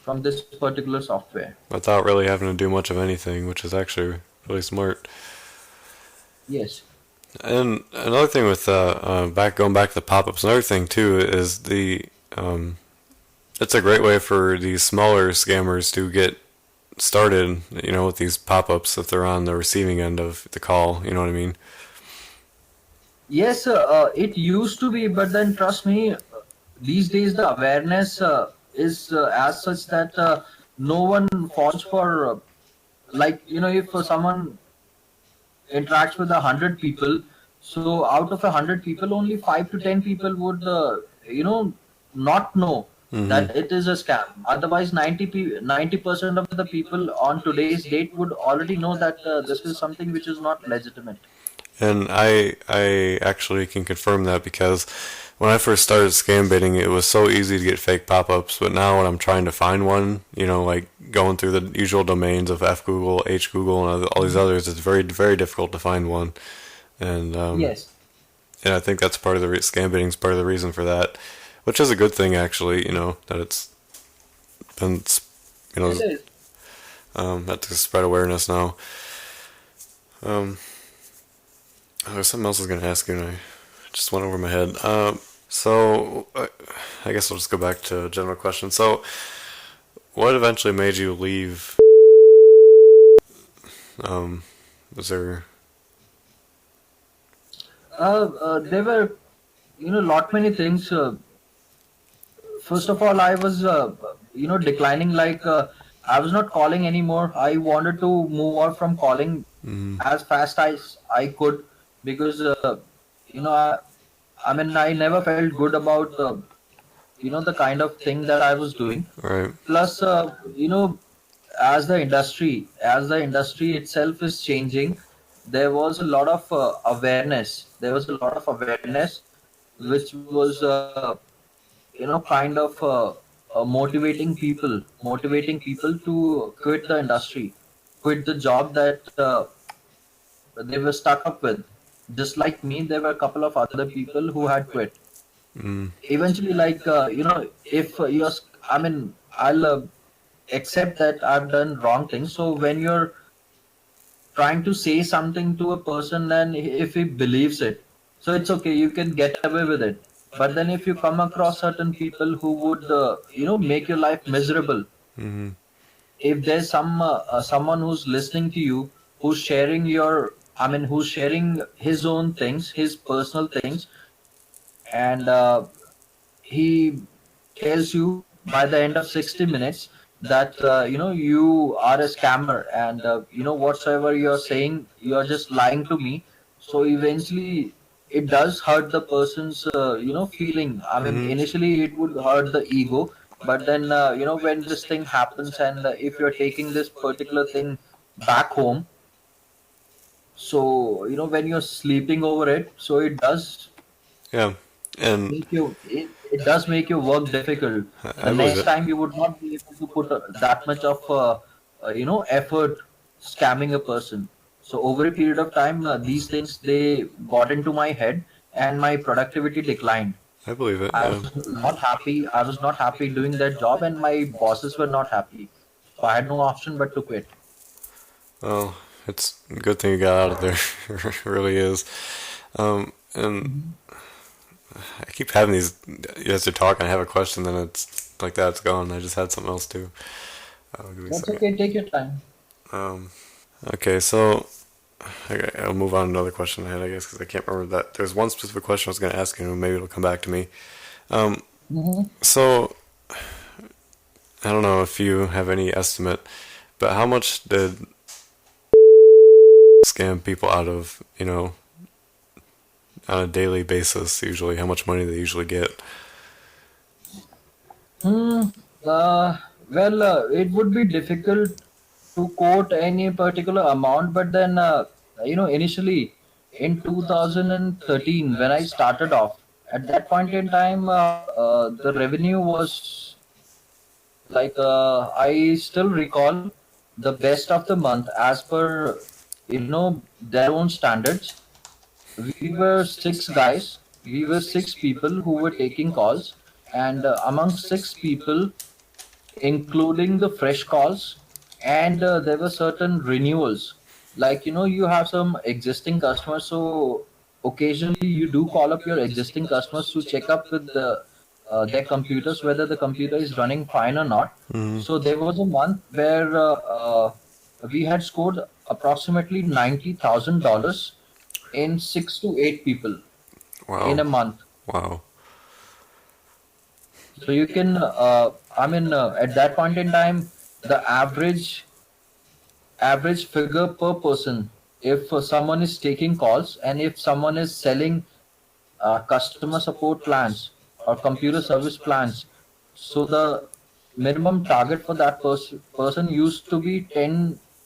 from this particular software. Without really having to do much of anything, which is actually really smart. Yes. And another thing with going back to the pop-ups, another thing too is um, it's a great way for these smaller scammers to get started, with these pop-ups if they're on the receiving end of the call, you know what I mean? Yes, it used to be, but then trust me, these days the awareness is as such that no one falls for, like, if someone interacts with 100 people, so out of 100 people, only 5 to 10 people would, not know Mm-hmm. that it is a scam. Otherwise, 90% of the people on today's date would already know that this is something which is not legitimate. And I actually can confirm that because when I first started scam baiting, it was so easy to get fake pop-ups. But now when I'm trying to find one, like going through the usual domains of FGoogle, HGoogle, and all these others, it's very very difficult to find one. And Yes, and I think that's part of the scam baiting is part of the reason for that, which is a good thing actually. That it's been it is. that to spread awareness now. Um, there's something else I was gonna ask you, and I just went over my head. So I guess I'll just go back to a general question. So, what eventually made you leave? Um, was there? There were, lot many things. First of all, I was, declining. Like, I was not calling anymore. I wanted to move out from calling Mm, as fast as I could, because, you know, I, I mean, I never felt good about, the kind of thing that I was doing. right. Plus, as the industry itself is changing, there was a lot of awareness which was, kind of, motivating people to quit the industry, quit the job that they were stuck up with. Just like me, there were a couple of other people who had quit. Mm, Eventually, like, if I mean, I'll accept that I've done wrong things. So when you're trying to say something to a person, and if he believes it, so it's okay, you can get away with it. But then if you come across certain people who would, make your life miserable, mm, if there's someone who's listening to you, who's sharing who's sharing his own things, his personal things, and he tells you by the end of 60 minutes that, you are a scammer, and whatsoever you're saying, you're just lying to me. So eventually it does hurt the person's, feeling. I mean, mm, initially it would hurt the ego, but then, when this thing happens, and if you're taking this particular thing back home, so when you're sleeping over it, so yeah. And it does make your work difficult. The I believe next it. time you would not be able to put that much of, effort scamming a person. So over a period of time, these things, they got into my head, and my productivity declined. I believe it. I Yeah. was not happy. I was not happy doing that job, and my bosses were not happy. So I had no option but to quit. Well, it's a good thing you got out of there. It really is. And Mhm. I keep having these. As you're talking, I have a question, then it's like that. It's gone. I just had something else too. Give me a That's second. okay. Take your time. Um, okay, so okay, I'll move on to another question I had, I guess, because I can't remember that. There's one specific question I was going to ask you, and maybe it'll come back to me. Um, Hmm. so I don't know if you have any estimate, but how much did scam people out of, on a daily basis usually? How much money they usually get? Hmm. Uh, well, it would be difficult to quote any particular amount, but then, initially in 2013, when I started off, at that point in time, the revenue was like, I still recall the best of the month as per, their own standards. We were six guys, we were six people who were taking calls, and among six people, including the fresh calls, and there were certain renewals. Like, you have some existing customers, so occasionally you do call up your existing customers to check up with their computers, whether the computer is running fine or not. Hmm. So there was a month where we had scored approximately $90,000 in 6 to 8 people in Wow. a month. Wow. So you can, at that point in time, the average figure per person, if someone is taking calls, and if someone is selling customer support plans or computer service plans, so the minimum target for that person used to be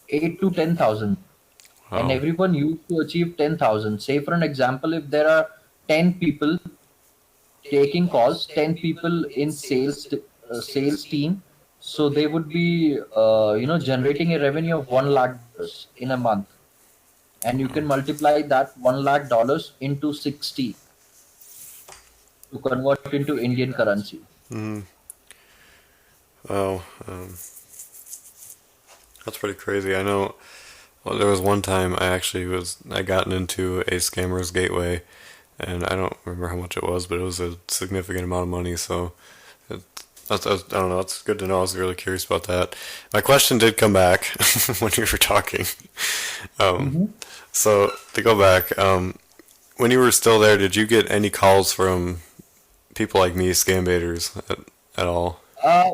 8 to 10,000, and Wow. everyone used to achieve 10,000. Say for an example, if there are 10 people taking calls, 10 people in sales team, so they would be, generating a revenue of $1 lakh in a month, and you can multiply that $1 lakh into 60 to convert into Indian currency. Hmm. Wow. That's pretty crazy. I know. Well, there was one time I gotten into a scammer's gateway, and I don't remember how much it was, but it was a significant amount of money. So it, I don't know. That's good to know. I was really curious about that. My question did come back when you were talking. Um, Hmm. so to go back, when you were still there, did you get any calls from people like me, scam baiters, at all? Uh,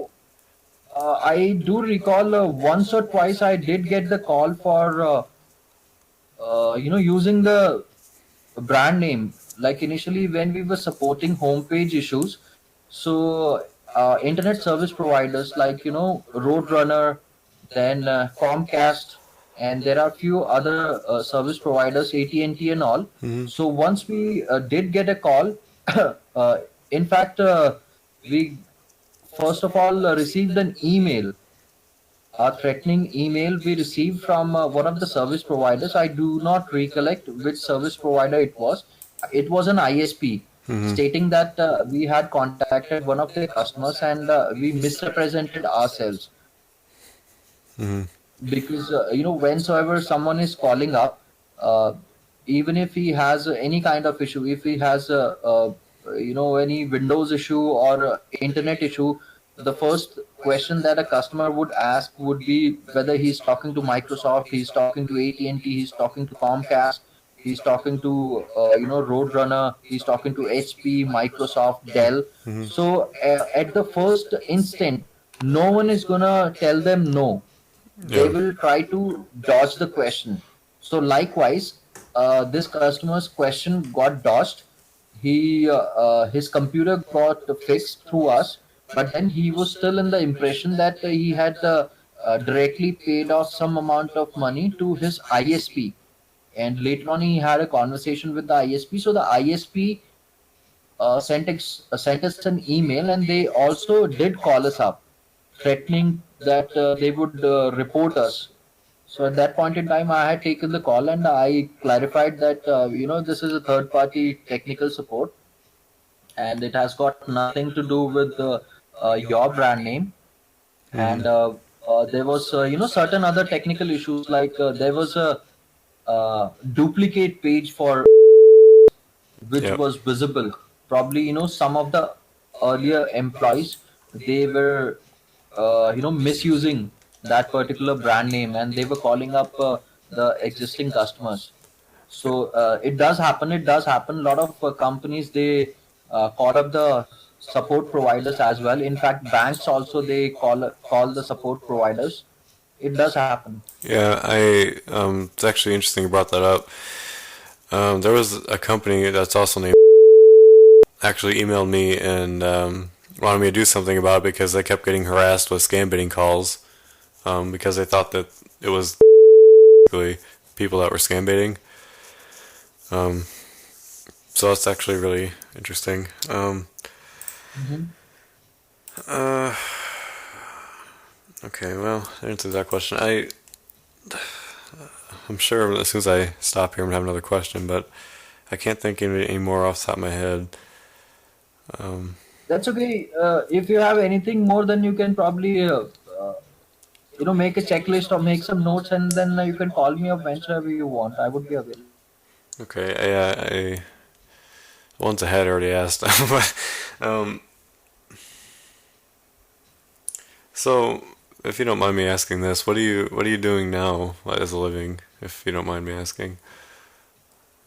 I do recall once or twice I did get the call for using the brand name. Like initially when we were supporting homepage issues, so internet service providers like Roadrunner, then Comcast, and there are few other service providers, AT&T and T and all. Hmm. So once we did get a call, uh, in fact, we first of all received an email, a threatening email we received from one of the service providers. I do not recollect which service provider it was. It was an ISP Hmm. stating that we had contacted one of their customers and we misrepresented ourselves. Hmm. Because whensoever someone is calling up, uh, even if he has any kind of issue, if he has any Windows issue or internet issue, the first question that a customer would ask would be whether he's talking to Microsoft, he's talking to AT&T, he's talking to Comcast, he's talking to Roadrunner, he's talking to HP, Microsoft, Dell. Hmm. So at the first instant, no one is gonna tell them no. They Yeah. will try to dodge the question. So likewise, this customer's question got dodged. His computer got fixed through us, but then he was still in the impression that he had directly paid off some amount of money to his ISP, and later on he had a conversation with the ISP. So the ISP sent us an email, and they also did call us up, threatening that they would report us. So at that point in time, I had taken the call and I clarified that this is a third party technical support and it has got nothing to do with your brand name. Hmm. And there was certain other technical issues, like there was a duplicate page for which Yep. was visible. Probably some of the earlier employees, they were misusing that particular brand name and they were calling up the existing customers. So it does happen. A lot of companies, they call up the support providers as well. In fact, banks also, they call the support providers. It does happen. Yeah, it's actually interesting you brought that up. There was a company that's also named actually emailed me and wanted me to do something about it because they kept getting harassed with scam bidding calls because they thought that it was basically people that were scam baiting. Um, so that's actually really interesting. Hmm. Uh, okay, well, that answers that question. I'm sure as soon as I stop here, I'm gonna have another question, but I can't think of any more off the top of my head. Um, That's okay. If you have anything more, then you can probably make a checklist or make some notes, and then you can call me up whenever you want. I would be available. okay, I one's ahead already asked. But, um, so if you don't mind me asking this, what are you doing now as a living? If you don't mind me asking.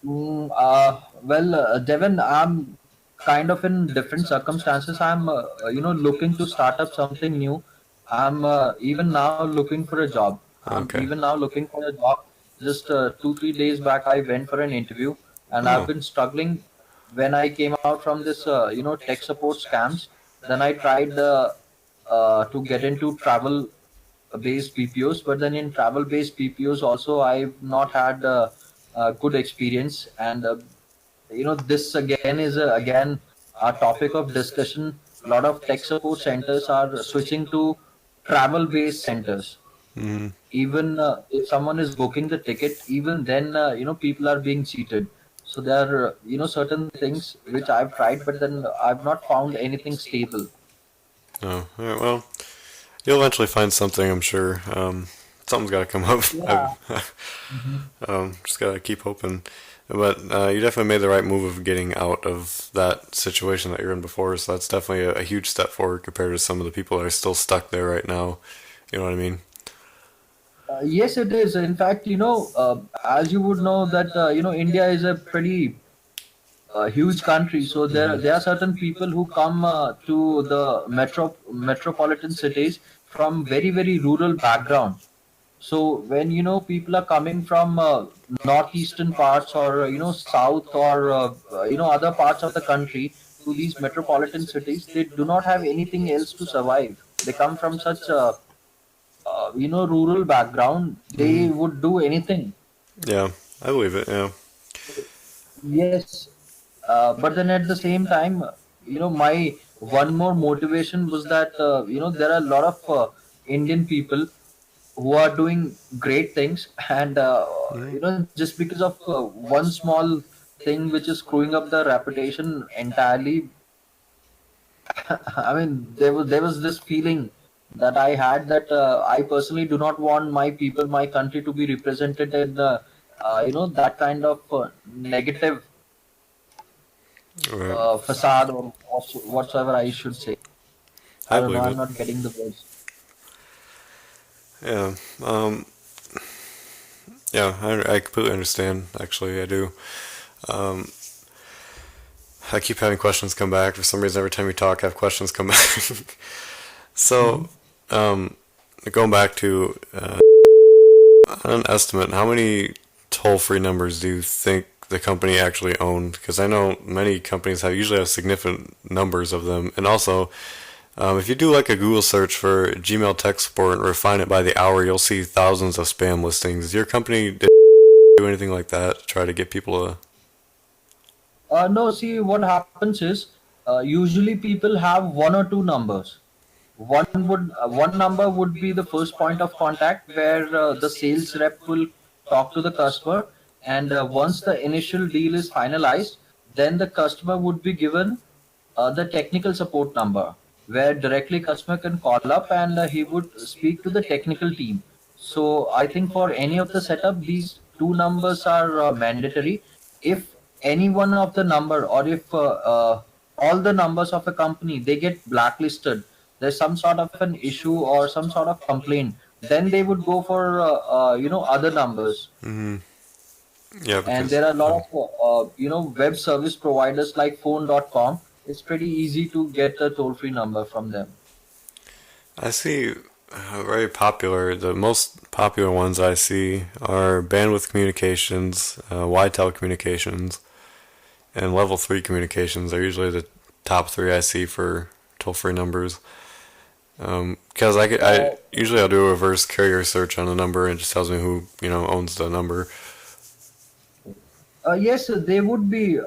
Well, Devin, I'm kind of in different circumstances. I'm, looking to start up something new. I'm even now looking for a job. I'm Okay. even now looking for a job. Just 2, 3 days back, I went for an interview, and I've Oh. been struggling when I came out from this, tech support scams. Then I tried to get into travel based BPOs, but then in travel based BPOs also I've not had a good experience. And this again is again a topic of discussion. A lot of tech support centers are switching to travel based centers. Hmm. Even if someone is booking the ticket, even then people are being cheated. So there are certain things which I've tried, but then I've not found anything stable. Oh. All right. Well, you'll eventually find something, I'm sure. Something's got to come up. Yeah. I've Mhm. just got to keep hoping. But you definitely made the right move of getting out of that situation that you're in before. So that's definitely a huge step forward compared to some of the people that are still stuck there right now. You know what I mean? Yes, it is. In fact, as you would know that India is a pretty a huge country. So there are certain people who come to the metropolitan cities from very rural background. So when people are coming from northeastern parts, or south, or other parts of the country to these metropolitan cities, they do not have anything else to survive. They come from such a rural background. Hmm. They would do anything. Yeah, I believe it. Yeah. Yes, but then at the same time, my one more motivation was that there are a lot of Indian people who are doing great things, and Hmm. just because of one small thing which is screwing up the reputation entirely. I mean, there was this feeling that I had, that I personally do not want my people, my country, to be represented in that kind of negative Right. facade, or whatsoever I should say. I I don't know. believe I'm it. not getting the words. Yeah. Yeah. I completely understand. Actually, I do. Um, I keep having questions come back. For some reason, every time we talk, I have questions come back. So, Hmm. um, going back to an estimate, how many toll-free numbers do you think the company actually owned? Because I know many companies usually have significant numbers of them, and also if you do like a Google search for Gmail tech support and refine it by the hour, you'll see thousands of spam listings. Does your company do anything like that to try to get people to? No, see, what happens is, usually people have one or two numbers. One number would be the first point of contact, where the sales rep will talk to the customer, and once the initial deal is finalized, then the customer would be given the technical support number, where directly customer can call up, and he would speak to the technical team. So I think for any of the setup, these two numbers are mandatory. If any one of the number, or if all the numbers of a company, they get blacklisted, there's some sort of an issue or some sort of complaint, then they would go for other numbers. Mm-hmm. Yeah, And because there are a lot of web service providers like phone.com. It's pretty easy to get a toll free number from them. I see very popular. The most popular ones I see are Bandwidth Communications, Wide Telecommunications, and Level 3 Communications are usually the top three I see for toll-free numbers. Because I uh, usually I'll do a reverse carrier search on a number and it just tells me who owns the number. yes, they would be,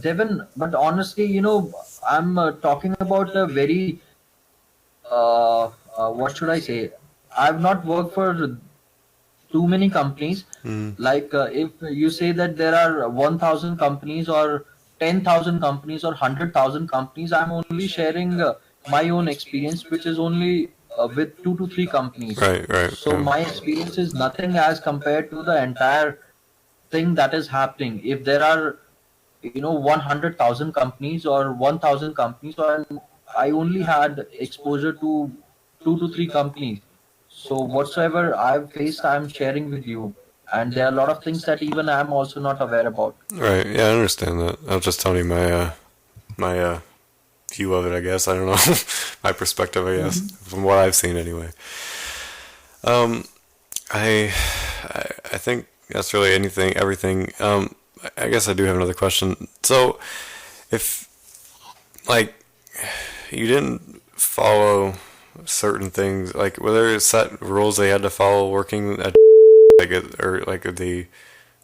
Devin, but honestly, I'm talking about a very what should I say, I've not worked for too many companies. Mm, Like if you say that there are 1,000 companies, or 10,000 companies, or 100,000 companies, I'm only sharing my own experience, which is only with two to three companies. right, right, So yeah. my experience is nothing as compared to the entire thing that is happening. If there are 100,000 companies or 1,000 companies, so I only had exposure to two to three companies. So whatsoever I've faced, I'm sharing with you, and there are a lot of things that even I'm also not aware about. Right, yeah, I understand that. I was just telling you my view of it, I guess. I don't know. My perspective, I guess, Mhm. from what I've seen anyway. Um, I, I think that's really everything. I guess I do have another question. So, if like you didn't follow certain things, like were there set rules they had to follow working at or like the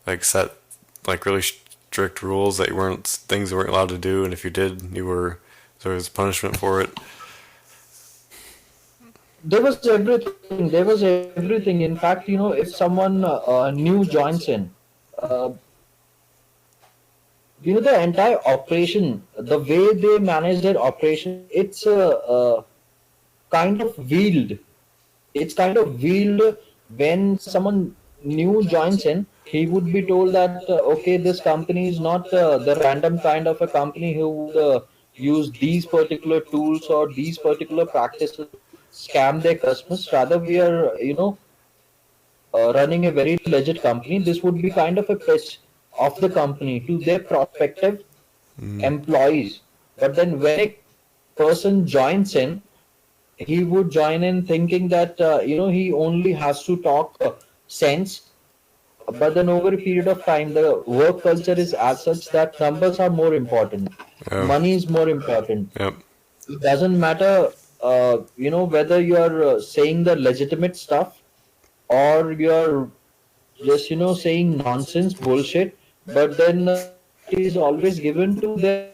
like set like really strict rules that you weren't things you weren't allowed to do, and if you did, there was punishment for it. There was everything. There was everything. In fact, if someone new joins in, uh, the entire operation, the way they manage their operation, it's kind of wheeled. It's kind of wheeled. When someone new joins in, he would be told that okay, this company is not the random kind of a company who would use these particular tools or these particular practices to scam their customers. Rather, we are running a very legit company. This would be kind of a pitch of the company to their prospective. employees. But then when a person joins in, he would join in thinking that he only has to talk sense. But then over a period of time, the work culture is as such that numbers are more important, Yeah. money is more important. Yep. It doesn't matter, whether you're saying the legitimate stuff or you're just saying nonsense bullshit. But then priority is always given to their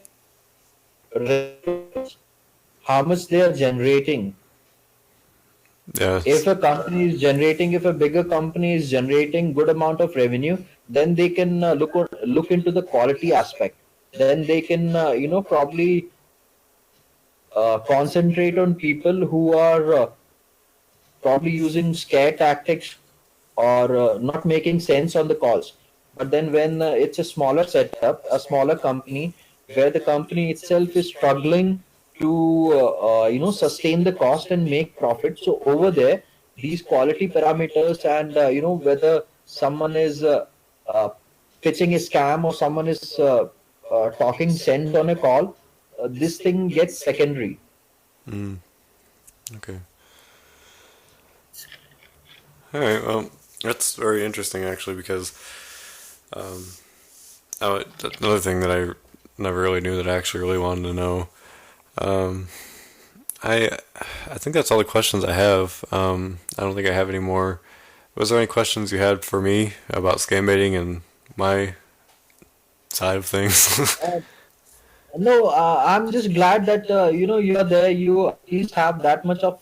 revenues, how much they are generating. Yes. If a company is generating, if a bigger company is generating good amount of revenue, then they can look into the quality aspect. Then they can probably concentrate on people who are probably using scare tactics or not making sense on the calls. But then when it's a smaller setup, a smaller company, where the company itself is struggling to sustain the cost and make profit, so over there these quality parameters and whether someone is uh, pitching a scam or someone is talking sense on a call, this thing gets secondary. Mm. Okay. All right. Well, that's very interesting actually because um, another thing that I never really knew that I actually really wanted to know. Um, I I think that's all the questions I have. I don't think I have any more. Was there any questions you had for me about scam baiting and my side of things? Uh, No, I'm just glad that you are there. You at least have that much of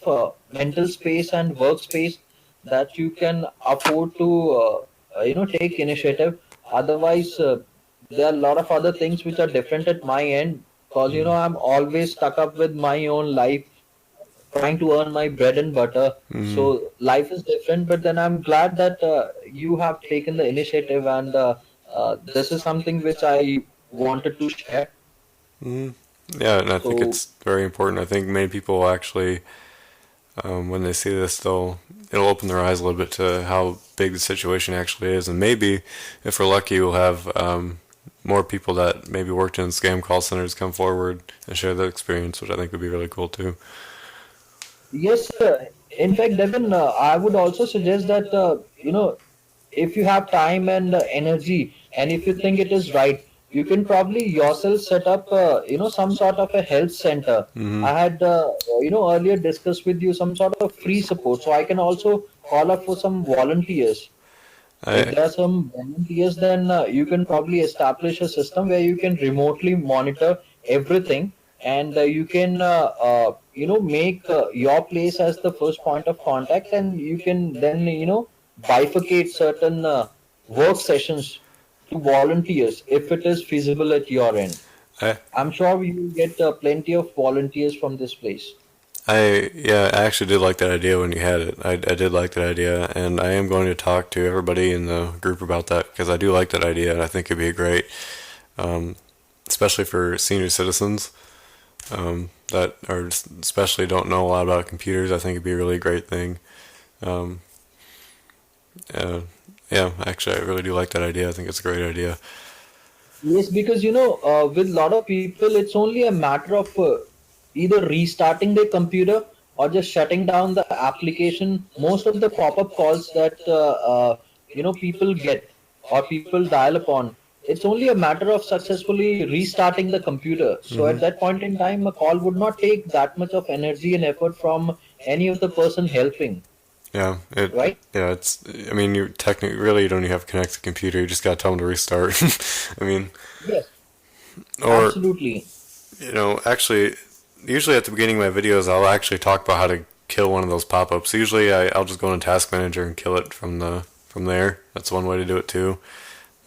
mental space and workspace that you can afford to take initiative. Otherwise, there are a lot of other things which are different at my end, because Mm. I'm always stuck up with my own life, trying to earn my bread and butter. Mm. So life is different. But then I'm glad that you have taken the initiative, and this is something which I wanted to share. Mm. Yeah, and I think So it's very important. I think many people will actually, when they see this, it'll open their eyes a little bit to how big the situation actually is, and maybe if we're lucky, we'll have more people that maybe worked in scam call centers come forward and share their experience, which I think would be really cool too. yes, in fact, Devin, I would also suggest that if you have time and energy, and if you think it is right, you can probably yourself set up some sort of a health center. Hmm. I had earlier discussed with you some sort of free support, so I can also call up for some volunteers. If I there are some volunteers, then you can probably establish a system where you can remotely monitor everything, and you can make your place as the first point of contact, and you can then bifurcate certain work sessions to volunteers if it is feasible at your end. I I'm sure we will get plenty of volunteers from this place. yeah, I actually did like that idea when you had it. I did like that idea, and I am going to talk to everybody in the group about that because I do like that idea, and I think it'd be great, um, especially for senior citizens that are especially don't know a lot about computers. I think it'd be a really great thing. Um, uh, yeah, actually, I really do like that idea. I think it's a great idea. Yes, because with a lot of people, it's only a matter of either restarting their computer or just shutting down the application. Most of the pop-up calls that people get or people dial upon, it's only a matter of successfully restarting the computer. So Hmm. at that point in time, a call would not take that much of energy and effort from any of the person helping, Yeah, right? yeah, it's. I mean, you technically really you don't even have to connect the computer. You just gotta tell them to restart. I mean, Yes, or absolutely. actually, usually at the beginning of my videos, I'll actually talk about how to kill one of those pop-ups. Usually, I'll just go into Task Manager and kill it from there. That's one way to do it too.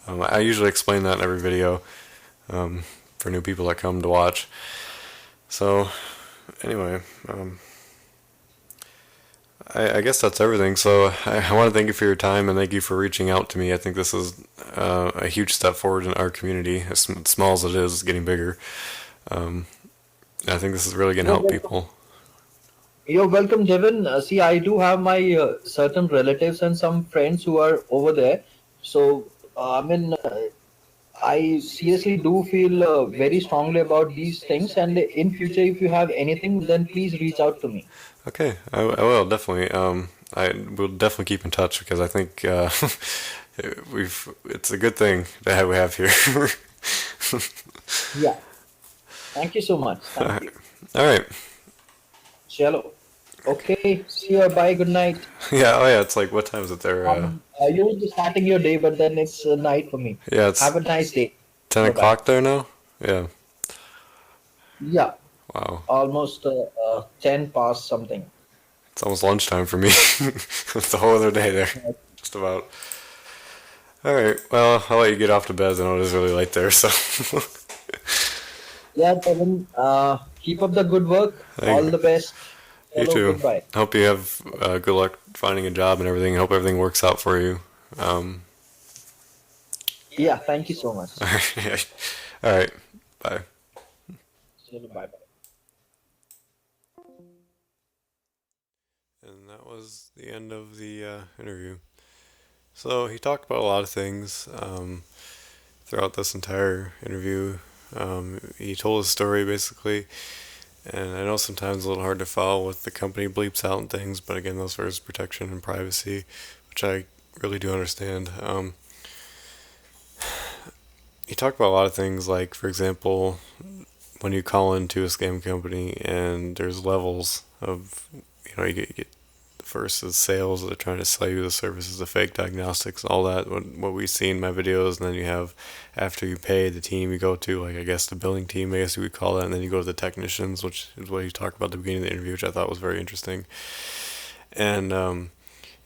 I usually explain that in every video um, for new people that come to watch. So anyway, I guess that's everything. So I want to thank you for your time and thank you for reaching out to me. I think this is a huge step forward in our community, as small as it is, it's getting bigger. Um, I think this is really going to You're help welcome. people. You're welcome, Devin. See, I do have my certain relatives and some friends who are over there. So, I mean, I seriously do feel very strongly about these things. And in future, if you have anything, then please reach out to me. Okay, I will definitely. I will definitely keep in touch because I think we've. It's a good thing that we have here. Yeah. Thank you so much. All Thank right. you. All right. Chalo. Okay. See you. Bye. Good night. Yeah. Oh yeah. It's like what time is it there? You will be starting your day, but then it's night for me. Yeah. It's Have a nice day. Bye bye. $10 there now. Yeah. Yeah. Wow. Almost 10 past something. It's almost lunchtime for me. It's a whole other day there. Just about. All right. Well, I'll let you get off to bed. I know it is really late there. So. Yeah, Kevin. Keep up the good work. Thank All you. the best. You Hello. too. Goodbye. Hope you have good luck finding a job and everything. I hope everything works out for you. Um, Yeah. Thank you so much. all right. All right. Bye. Bye bye. And that was the end of the interview. So he talked about a lot of things throughout this entire interview. He told his story basically, and I know sometimes it's a little hard to follow with the company bleeps out and things, but again, those for his protection and privacy, which I really do understand. He talked about a lot of things, like for example, when you call into a scam company and there's levels of, you get first is sales, they're trying to sell you the services, the fake diagnostics, all that, what we see in my videos, and then you have, after you pay, the team you go to, like I guess the billing team, I guess you would call that, and then you go to the technicians, which is what you talked about at the beginning of the interview, which I thought was very interesting. And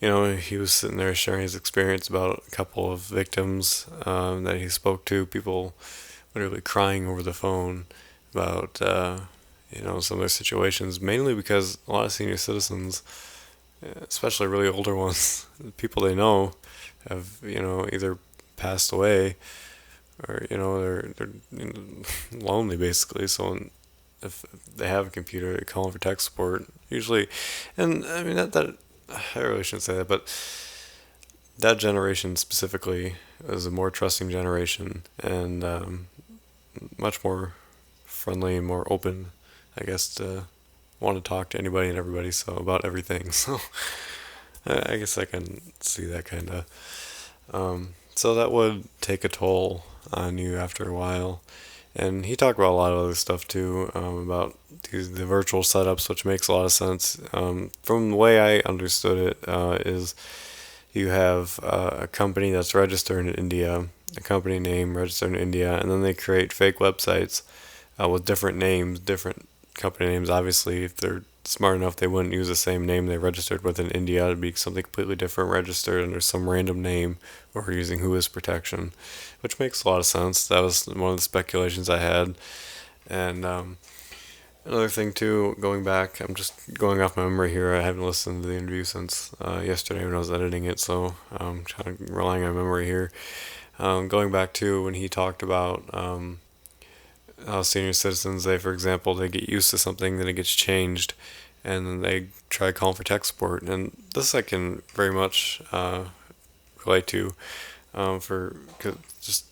he was sitting there sharing his experience about a couple of victims that he spoke to, people literally crying over the phone about some of their situations, mainly because a lot of senior citizens, especially really older ones, people they know have either passed away or they're lonely basically. So if they have a computer, they call them for tech support usually, and I mean that I really shouldn't say that, but that generation specifically is a more trusting generation and much more friendly and more open, I guess, to want to talk to anybody and everybody, so about everything. So I guess I can see that kind of. So that would take a toll on you after a while. And he talked about a lot of other stuff too, about the virtual setups, which makes a lot of sense. From the way I understood it, is you have a company that's registered in India, a company name registered in India, and then they create fake websites with different names, different company names. Obviously, if they're smart enough, they wouldn't use the same name they registered with in India. It'd be something completely different, registered under some random name, or using WHOIS protection, which makes a lot of sense. That was one of the speculations I had. And another thing too, going back, I'm just going off my memory here. I haven't listened to the interview since yesterday when I was editing it, so I'm trying to relying on memory here. Going back to when he talked about how senior citizens, for example, they get used to something, then it gets changed, and then they try calling for tech support. And this I can very much relate to, for just,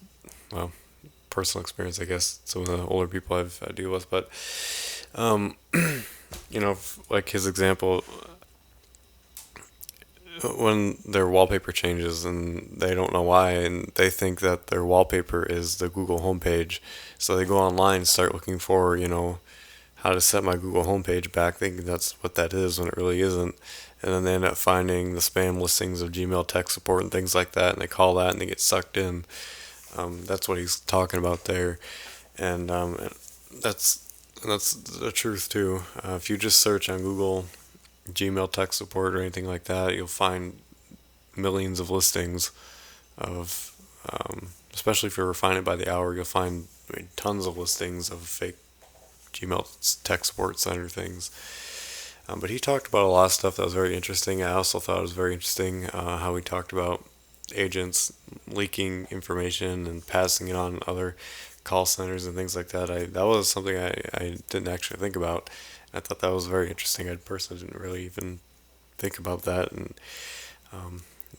well, personal experience, I guess, some of the older people I deal with. But, like his example, when their wallpaper changes and they don't know why, and they think that their wallpaper is the Google homepage, so they go online and start looking for how to set my Google homepage back, thinking that's what that is when it really isn't, and then they end up finding the spam listings of Gmail tech support and things like that, and they call that and they get sucked in. That's what he's talking about there, and that's that's the truth too. If you just search on Google Gmail tech support or anything like that, you'll find millions of listings of, especially if you refine it by the hour, you'll find tons of listings of fake Gmail tech support center things. But he talked about a lot of stuff that was very interesting. I also thought it was very interesting how he talked about agents leaking information and passing it on other call centers and things like that. That was something I didn't actually think about. I thought that was very interesting. I personally didn't really even think about that. And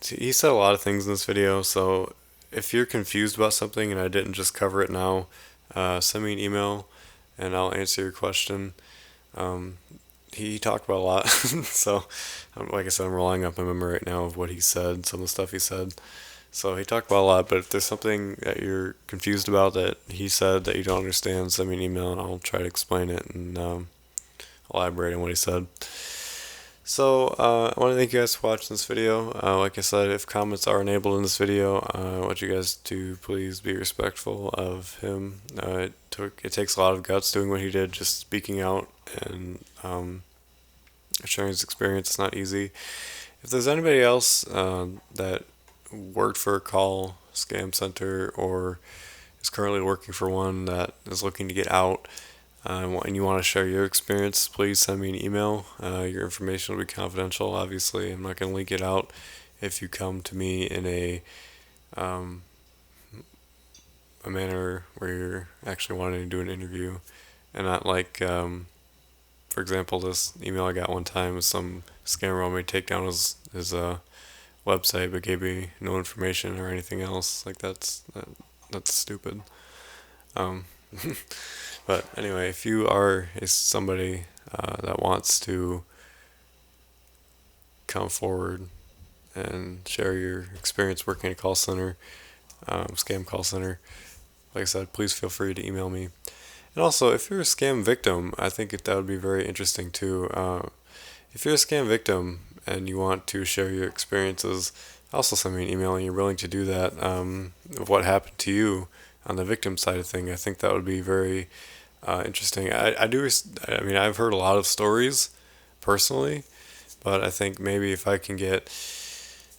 he said a lot of things in this video, so if you're confused about something and I didn't just cover it now, send me an email and I'll answer your question. Um, he talked about a lot, so like I said, I'm relying on my memory right now of what he said, some of the stuff he said. So he talked about a lot, but if there's something that you're confused about that he said that you don't understand, send me an email and I'll try to explain it and elaborate on what he said. So, I want to thank you guys for watching this video. Like I said, if comments are enabled in this video, I want you guys to please be respectful of him. It takes a lot of guts doing what he did, just speaking out and sharing his experience. It's not easy. If there's anybody else that worked for a call scam center or is currently working for one that is looking to get out, and you want to share your experience, please send me an email. Your information will be confidential, obviously. I'm not going to leak it out if you come to me in a manner where you're actually wanting to do an interview and not like, for example, this email I got one time was some scammer wanted me to take down his website but gave me no information or anything else. Like that's stupid. Um, But anyway, if you are somebody that wants to come forward and share your experience working at a call center, scam call center, like I said, please feel free to email me. And also, if you're a scam victim, I think that would be very interesting too. If you're a scam victim and you want to share your experiences, also send me an email and you're willing to do that, of what happened to you on the victim side of thing. I think that would be very interesting. I mean, I've heard a lot of stories personally, but I think maybe if I can get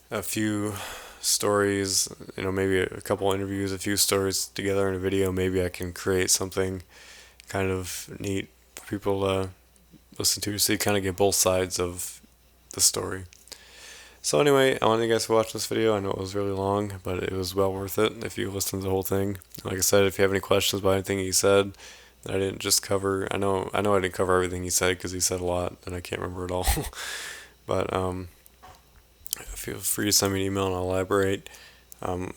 a few stories, maybe a couple interviews, a few stories together in a video, maybe I can create something kind of neat for people to listen to, so you kind of get both sides of the story. So anyway, I want to thank you guys for watching this video. I know it was really long, but it was well worth it if you listen to the whole thing. Like I said, if you have any questions about anything he said that I didn't just cover, I know I didn't cover everything he said because he said a lot and I can't remember it all. But feel free to send me an email and I'll elaborate.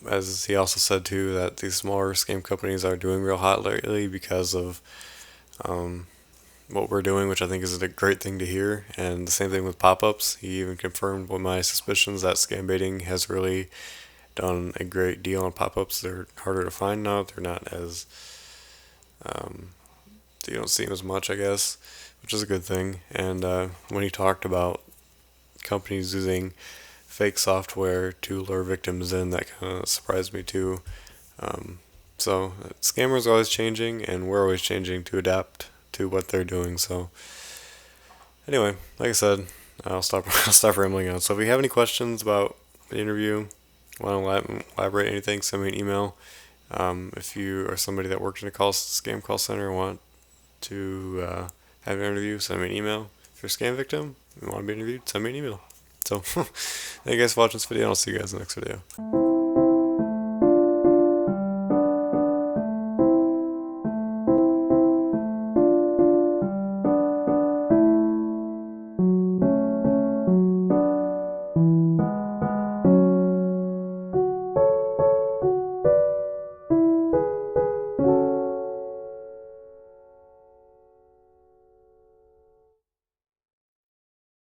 As he also said too, that these smaller scam companies are doing real hot lately because of what we're doing, which I think is a great thing to hear. And the same thing with pop-ups. He even confirmed with my suspicions that scam baiting has really done a great deal on pop-ups. They're harder to find now. They're not as you don't see them as much, I guess, which is a good thing. And when he talked about companies using fake software to lure victims in, that kind of surprised me too. So scammers are always changing, and we're always changing to adapt to what they're doing. So anyway, like I said, I'll stop rambling on. So if you have any questions about the interview, want to elaborate anything, send me an email. If you are somebody that worked in a scam call center and want to have an interview, send me an email. If you're a scam victim and want to be interviewed, send me an email. So thank you guys for watching this video, and I'll see you guys in the next video.